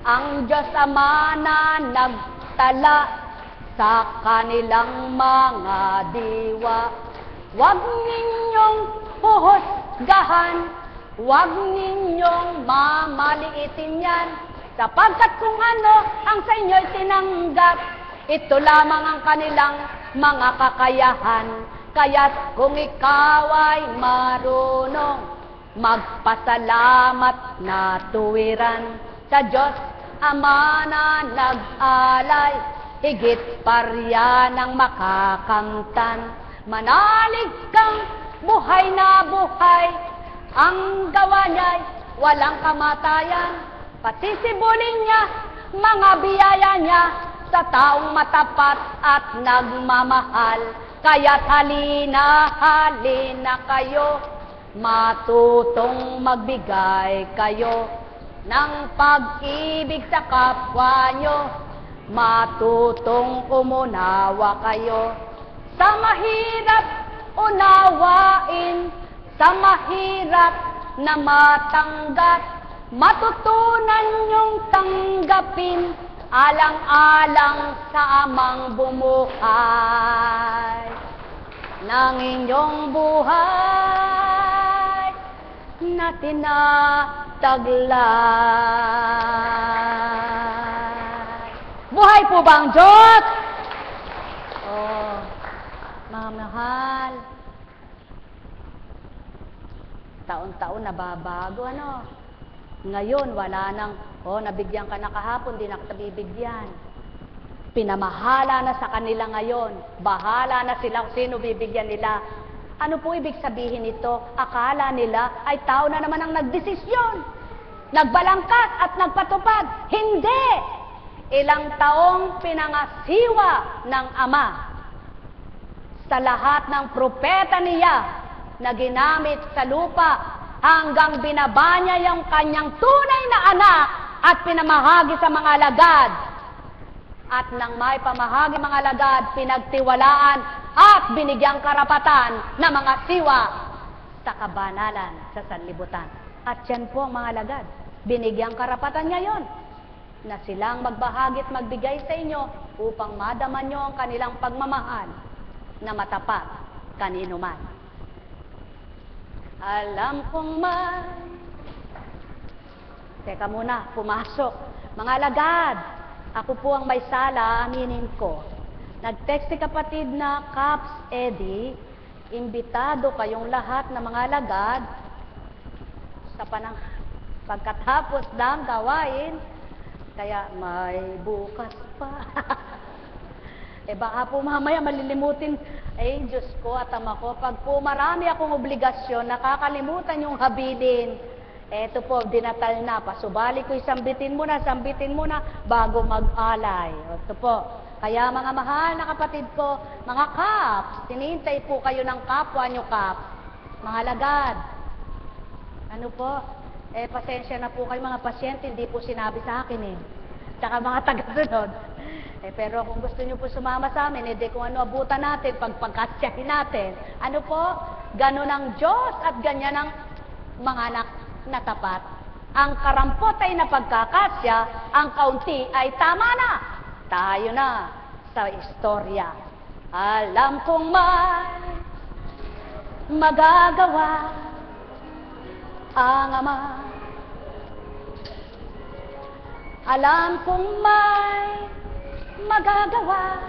ang Diyos Ama na nagtala sa kanilang mga diwa. Huwag ninyong huhusgahan, huwag ninyong mamaliitin yan, sapagkat kung ano ang sa inyo'y tinanggap, ito lamang ang kanilang mga kakayahan. Kaya't kung ikaw ay marunong magpasalamat na tuwiran sa Diyos Ama na nag-alay, higit pa riyan ang makakamtan. Manalig kang buhay na buhay, ang gawa niya'y walang kamatayan. Pasisibulin niya mga biyaya niya sa taong matapat at nagmamahal. Kaya't halina, halina kayo, matutong magbigay kayo ng pag-ibig sa kapwa nyo, matutong umunawa kayo. Sa mahirap unawain, sa mahirap na matanggap, matutunan nyong tanggapin, alang-alang sa Amang bumuhay ng inyong buhay na tinataglay. Buhay po ba ang Diyos? Oh, mga mahal, taon-taon nababago, ano? Ngayon, wala nang, nabigyan ka na kahapon, di na kita bibigyan. Pinamahala na sa kanila ngayon. Bahala na sila kung sino bibigyan nila. Ano po ibig sabihin nito? Akala nila ay tao na naman ang nagdesisyon. Nagbalangkas at nagpatupad. Hindi! Ilang taong pinangasiwa ng Ama sa lahat ng propeta niya na ginamit sa lupa, hanggang binaba niya yung kanyang tunay na anak at pinamahagi sa mga alagad. At nang may pamahagi mga alagad, pinagtiwalaan at binigyang karapatan ng mga siwa sa kabanalan sa sanlibutan. At yan po ang mga alagad. Binigyang karapatan ngayon na silang magbahagi at magbigay sa inyo upang madaman nyo ang kanilang pagmamahal na matapat kanino man. Alam kong Teka muna, pumasok. Mga alagad, ako po ang may sala, aminin ko. Nag-text si kapatid na Caps Eddie, imbitado kayong lahat ng mga alagad sa pagkatapos ng gawain, kaya may bukas pa. Baka po mamaya malilimutin, Diyos ko at Ama ko, pag po marami akong obligasyon, nakakalimutan yung habilin. Eto po, dinatal na, pasubali ko'y sambitin muna bago mag-alay. Ito po. Kaya mga mahal na kapatid ko, mga kaps, tinihintay po kayo ng kapwa nyo kaps. Mga alagad. Ano po? Pasensya na po kayo mga pasyente, hindi po sinabi sa akin Tsaka mga tagasunod. Pero kung gusto nyo po sumama sa amin, kung ano abutan natin, pagpagkasyahin natin. Ano po? Ganon ang Diyos at ganyan ang mga anak na tapat. Ang karampot ay napagkakasya, ang kaunti ay tama na. Tayo na sa istorya. Alam kong may magagawa ang Ama. Alam kong may magagawa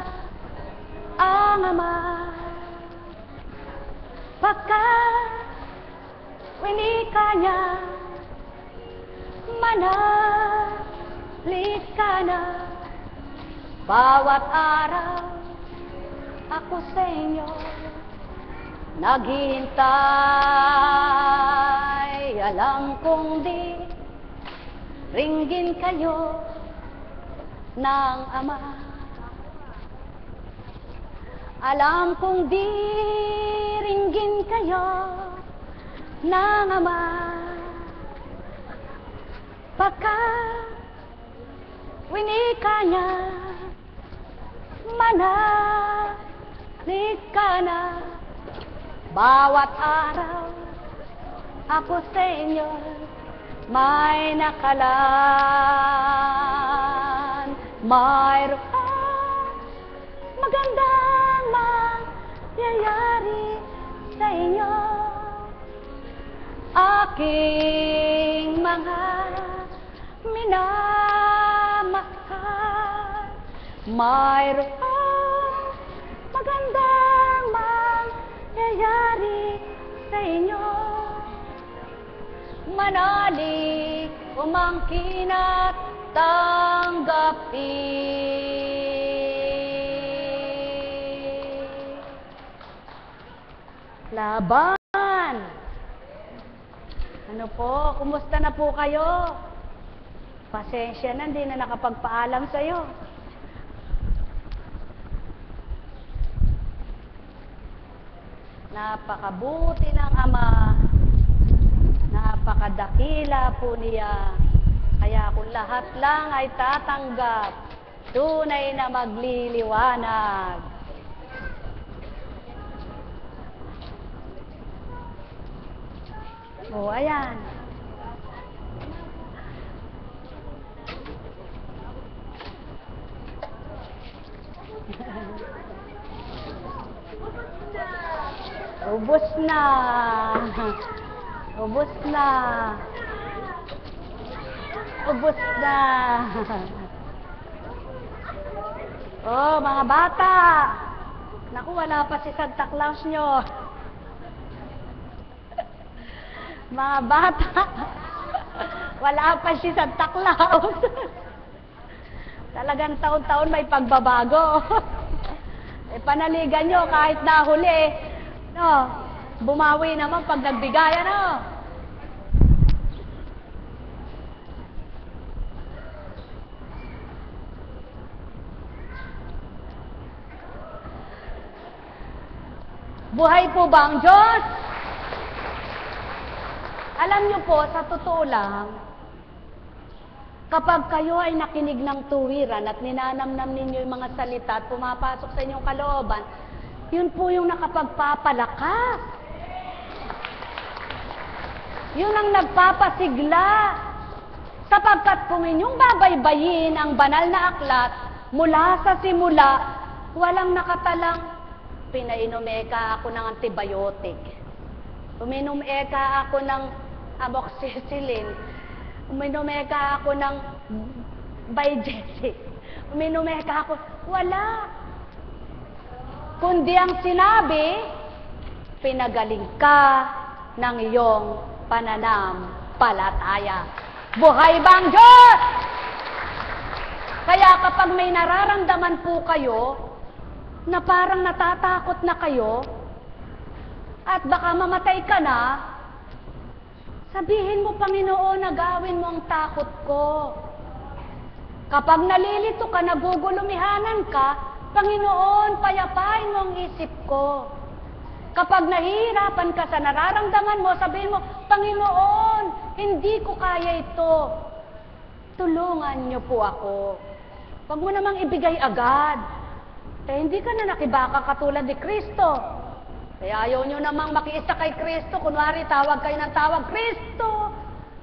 ang Ama. Pagkat winika niya, manalig ka na. Bawat araw ako sa inyo naghihintay. Alam kong di ringgin kayo ng Ama. Alam kong di ringgin kayo ng Ama. Pagkat winika niya, manalig ka na. Bawat araw ako sa inyo may nakalaan. Mayroon magandang mangyayari sa inyo. Aking mga minamahal, mayroon magandang mangyayari sa inyo. Manalig, umangkin at tanggapin. Laban! Ano po? Kumusta na po kayo? Pasensya na, hindi na nakapagpaalam sa'yo. Napakabuti ng Ama. Napakadakila po niya. Kaya kung lahat lang ay tatanggap, tunay na magliliwanag. O, ayan. Ubus na. Ubus na. Ubus na. Oh, mga bata. Naku, wala pa si Santa Claus nyo. Mga bata. Wala pa si Santa Claus. Talagang taon-taon may pagbabago. Panaligan nyo kahit nahuli. No, bumawi naman pag nagbigay, ano? Buhay po ba ang Diyos? Alam niyo po, sa totoo lang, kapag kayo ay nakinig ng tuwiran at ninanamnam ninyo yung mga salita at pumapasok sa inyong kalooban, yun po yung nakapagpapalakas. Yun ang nagpapasigla. Sapagkat kung inyong babaybayin ang banal na aklat, mula sa simula, walang nakatalang, pinainom-eka ako ng antibiotic. Uminom-eka ako ng amoxicillin. Uminom-eka ako ng Bijetic. Uminom-eka ako. Wala. Kundi ang sinabi, pinagaling ka ng iyong pananampalataya. Buhay ba ang Diyos? Kaya kapag may nararamdaman po kayo, na parang natatakot na kayo, at baka mamatay ka na, sabihin mo, Panginoon, nagawin mo ang takot ko. Kapag nalilito ka, nagugulumihanan ka, Panginoon, payapain mo ang isip ko. Kapag nahihirapan ka sa nararamdaman mo, sabihin mo, Panginoon, hindi ko kaya ito. Tulungan niyo po ako. Huwag mo namang ibigay agad. Hindi ka na nakibaka katulad ni Kristo. Kaya ayaw nyo namang makiisa kay Kristo. Kunwari, tawag kayo ng tawag, Kristo!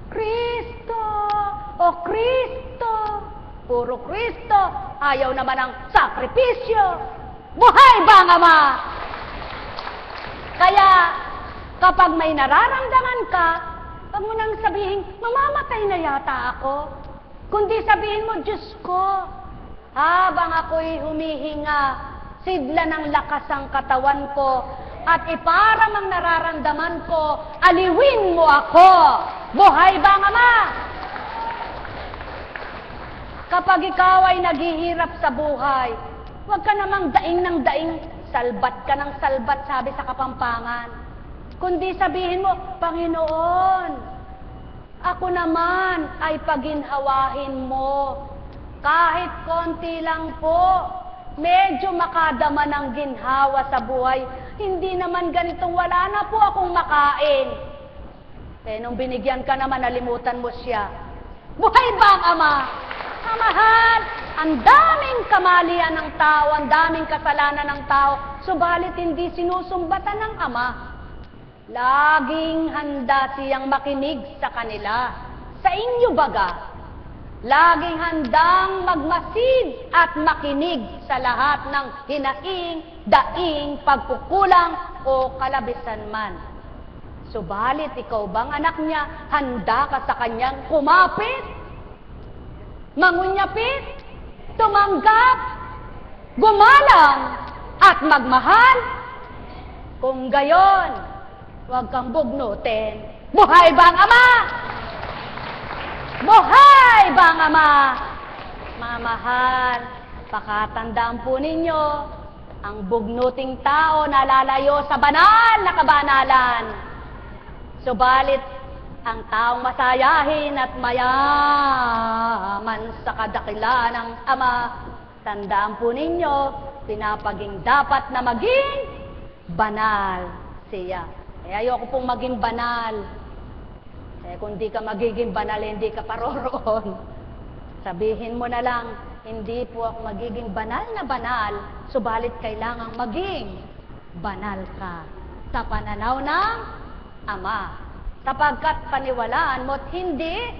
Kristo! O Kristo! Puro Kristo! Ayaw naman ang sakripisyo! Buhay ba ang Ama? Kaya, Kapag may nararamdaman ka, huwag mo nang sabihin, mamamatay na yata ako. Kundi sabihin mo, Diyos ko, habang ako'y humihinga, sidla ng lakas ang katawan ko, at iparam ang nararamdaman ko, aliwin mo ako. Buhay ba ang Ama? Kapag ikaw ay naghihirap sa buhay, huwag ka namang daing ng daing, salbat ka ng salbat, sabi sa Kapampangan. Kundi sabihin mo, Panginoon, ako naman ay paginhawahin mo. Kahit konti lang po, medyo makadama ng ginhawa sa buhay. Hindi naman ganitong wala na po akong makain. Eh, nung binigyan ka naman, nalimutan mo siya. Buhay ba ang Ama? Mahal, ang daming kamalian ng tao, ang daming kasalanan ng tao, subalit hindi sinusumbatan ng Ama. Laging handa siyang makinig sa kanila. Sa inyo baga, laging handang magmasid at makinig sa lahat ng hinaing, daing, pagkukulang o kalabisan man. Subalit ikaw bang anak niya, handa ka sa kanyang kumapit? Mangunyapit, tumanggap, gumalang, at magmahal? Kung gayon, huwag kang bugnutin. Buhay ba ang Ama? Buhay ba ang Ama? Mamahal, pakatandaan po ninyo, ang bugnuting tao nalalayo sa banal na kabanalan. Subalit, ang taong masayahin at mayaman sa kadakilaan ng Ama, tandaan po ninyo, pinapaging dapat na maging banal siya. Eh, ayoko pong maging banal. Eh, kung di ka magiging banal, hindi ka paroroon. Sabihin mo na lang, hindi po ako magiging banal na banal, subalit kailangang maging banal ka sa pananaw ng Ama. Sapagkat paniwalaan mo't hindi,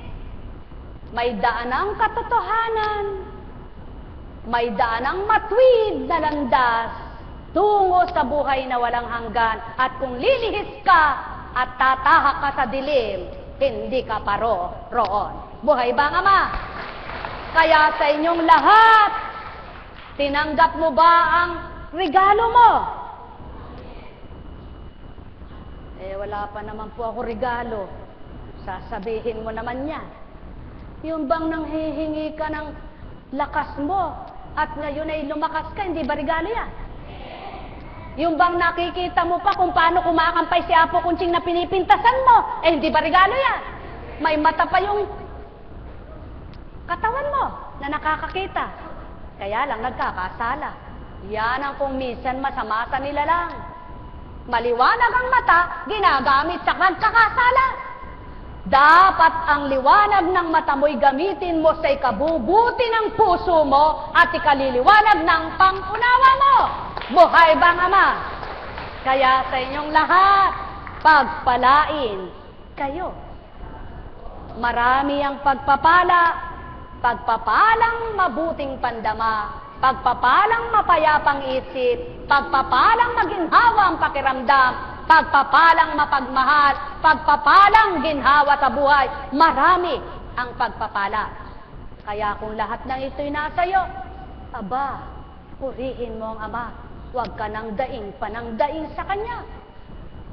may daan ang katotohanan, may daan ang matuwid na landas, tungo sa buhay na walang hanggan. At kung lilihis ka at tatahak ka sa dilim, hindi ka roon. Buhay ba ang Ama? Kaya sa inyong lahat, tinanggap mo ba ang regalo mo? Eh, wala pa naman po ako regalo. Sasabihin mo naman yan. Yung bang nanghihingi ka ng lakas mo at ngayon ay lumakas ka, hindi ba regalo yan? Yung bang nakikita mo pa kung paano kumakampay si Apo Kunching na pinipintasan mo, eh hindi ba regalo yan? May mata pa yung katawan mo na nakakakita. Kaya lang nagkakasala. Yan ang kung minsan masama sa nila lang. Maliwanag ang mata, ginagamit sa nagkakasala. Dapat ang liwanag ng mata mo'y gamitin mo sa ikabubuti ng puso mo at ikaliliwanag ng pangunawa mo. Buhay ba ang Ama? Kaya sa inyong lahat, pagpalain kayo. Marami ang pagpapalang mabuting pandama, pagpapalang mapayapang isip, pagpapalang maginhawa ang pakiramdam, pagpapalang mapagmahal, pagpapalang ginhawa sa buhay. Marami ang pagpapala. Kaya kung lahat ng ito'y nasa iyo, aba, purihin mo ang Ama. Huwag ka nang daing panangdaing sa Kanya.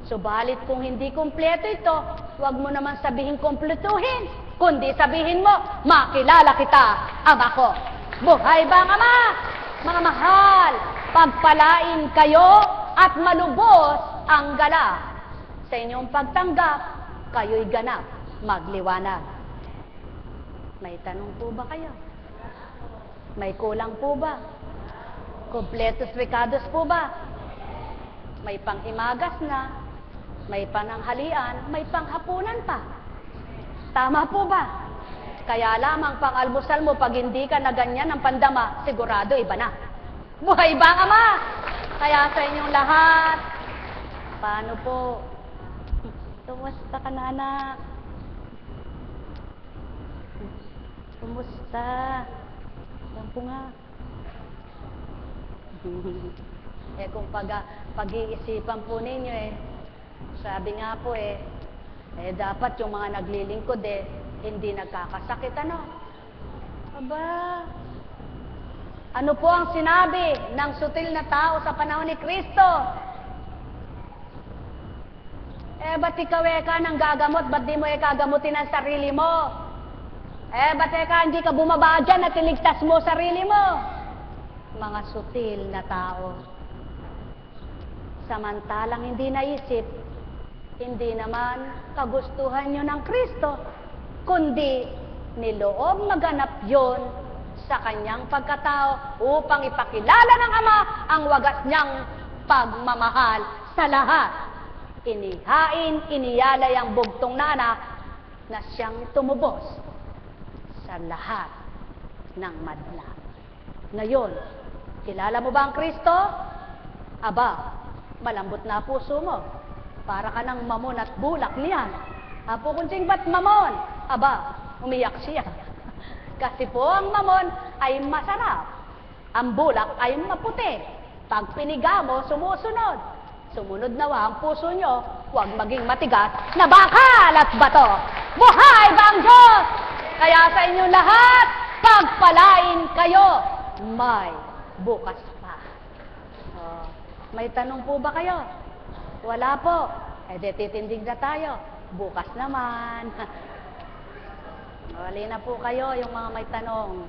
Subalit kung hindi kumpleto ito, huwag mo naman sabihin kumpletuhin, kundi sabihin mo, makilala kita, Ama ko. Buhay ba ang Ama? Mga mahal, pagpalain kayo at malubos ang gala. Sa inyong pagtanggap, kayo'y ganap, magliwanag. May tanong po ba kayo? May kulang po ba? Kompletos rekados po ba? May panghimagas na, may pananghalian, may panghapunan pa. Tama po ba? Kaya lamang pang-almusal mo, pag hindi ka na ganyan ng pandama, sigurado iba na. Buhay ba ang Ama? Kaya sa inyong lahat, paano po? Kumusta ka na, anak? Kumusta? Yan po nga. Eh kung pag-iisipan po ninyo Sabi nga po dapat yung mga naglilingkod hindi nagkakasakit, ano? Aba, ano po ang sinabi ng sutil na tao sa panahon ni Kristo? Ba't ikaw nang gagamot? Ba't di mo gagamutin ang sarili mo? Ba't hindi ka bumaba dyan at iligtas mo sarili mo? Mga sutil na tao. Samantalang hindi naisip, hindi naman kagustuhan nyo ng Kristo, kundi niloob maganap yon sa kanyang pagkatao upang ipakilala ng Ama ang wagas niyang pagmamahal sa lahat. Inihain, iniyalay ang bugtong na anak na siyang tumubos sa lahat ng madla. Ngayon, kilala mo ba ang Kristo? Aba, malambot na puso mo. Para ka ng mamon at bulak niyan. Apo kunsing ba't mamon? Aba, umiyak siya. Kasi po ang mamon ay masarap. Ang bulak ay maputi. Pag piniga mo, sumusunod. Sumunod nawa ang puso nyo, huwag maging matigas na bakal at bato. Buhay ba ang Diyos? Kaya sa inyo lahat, pagpalain kayo. May bukas pa. May tanong po ba kayo? Wala po. Titindig na tayo. Bukas naman. Wali na po kayo yung mga may tanong.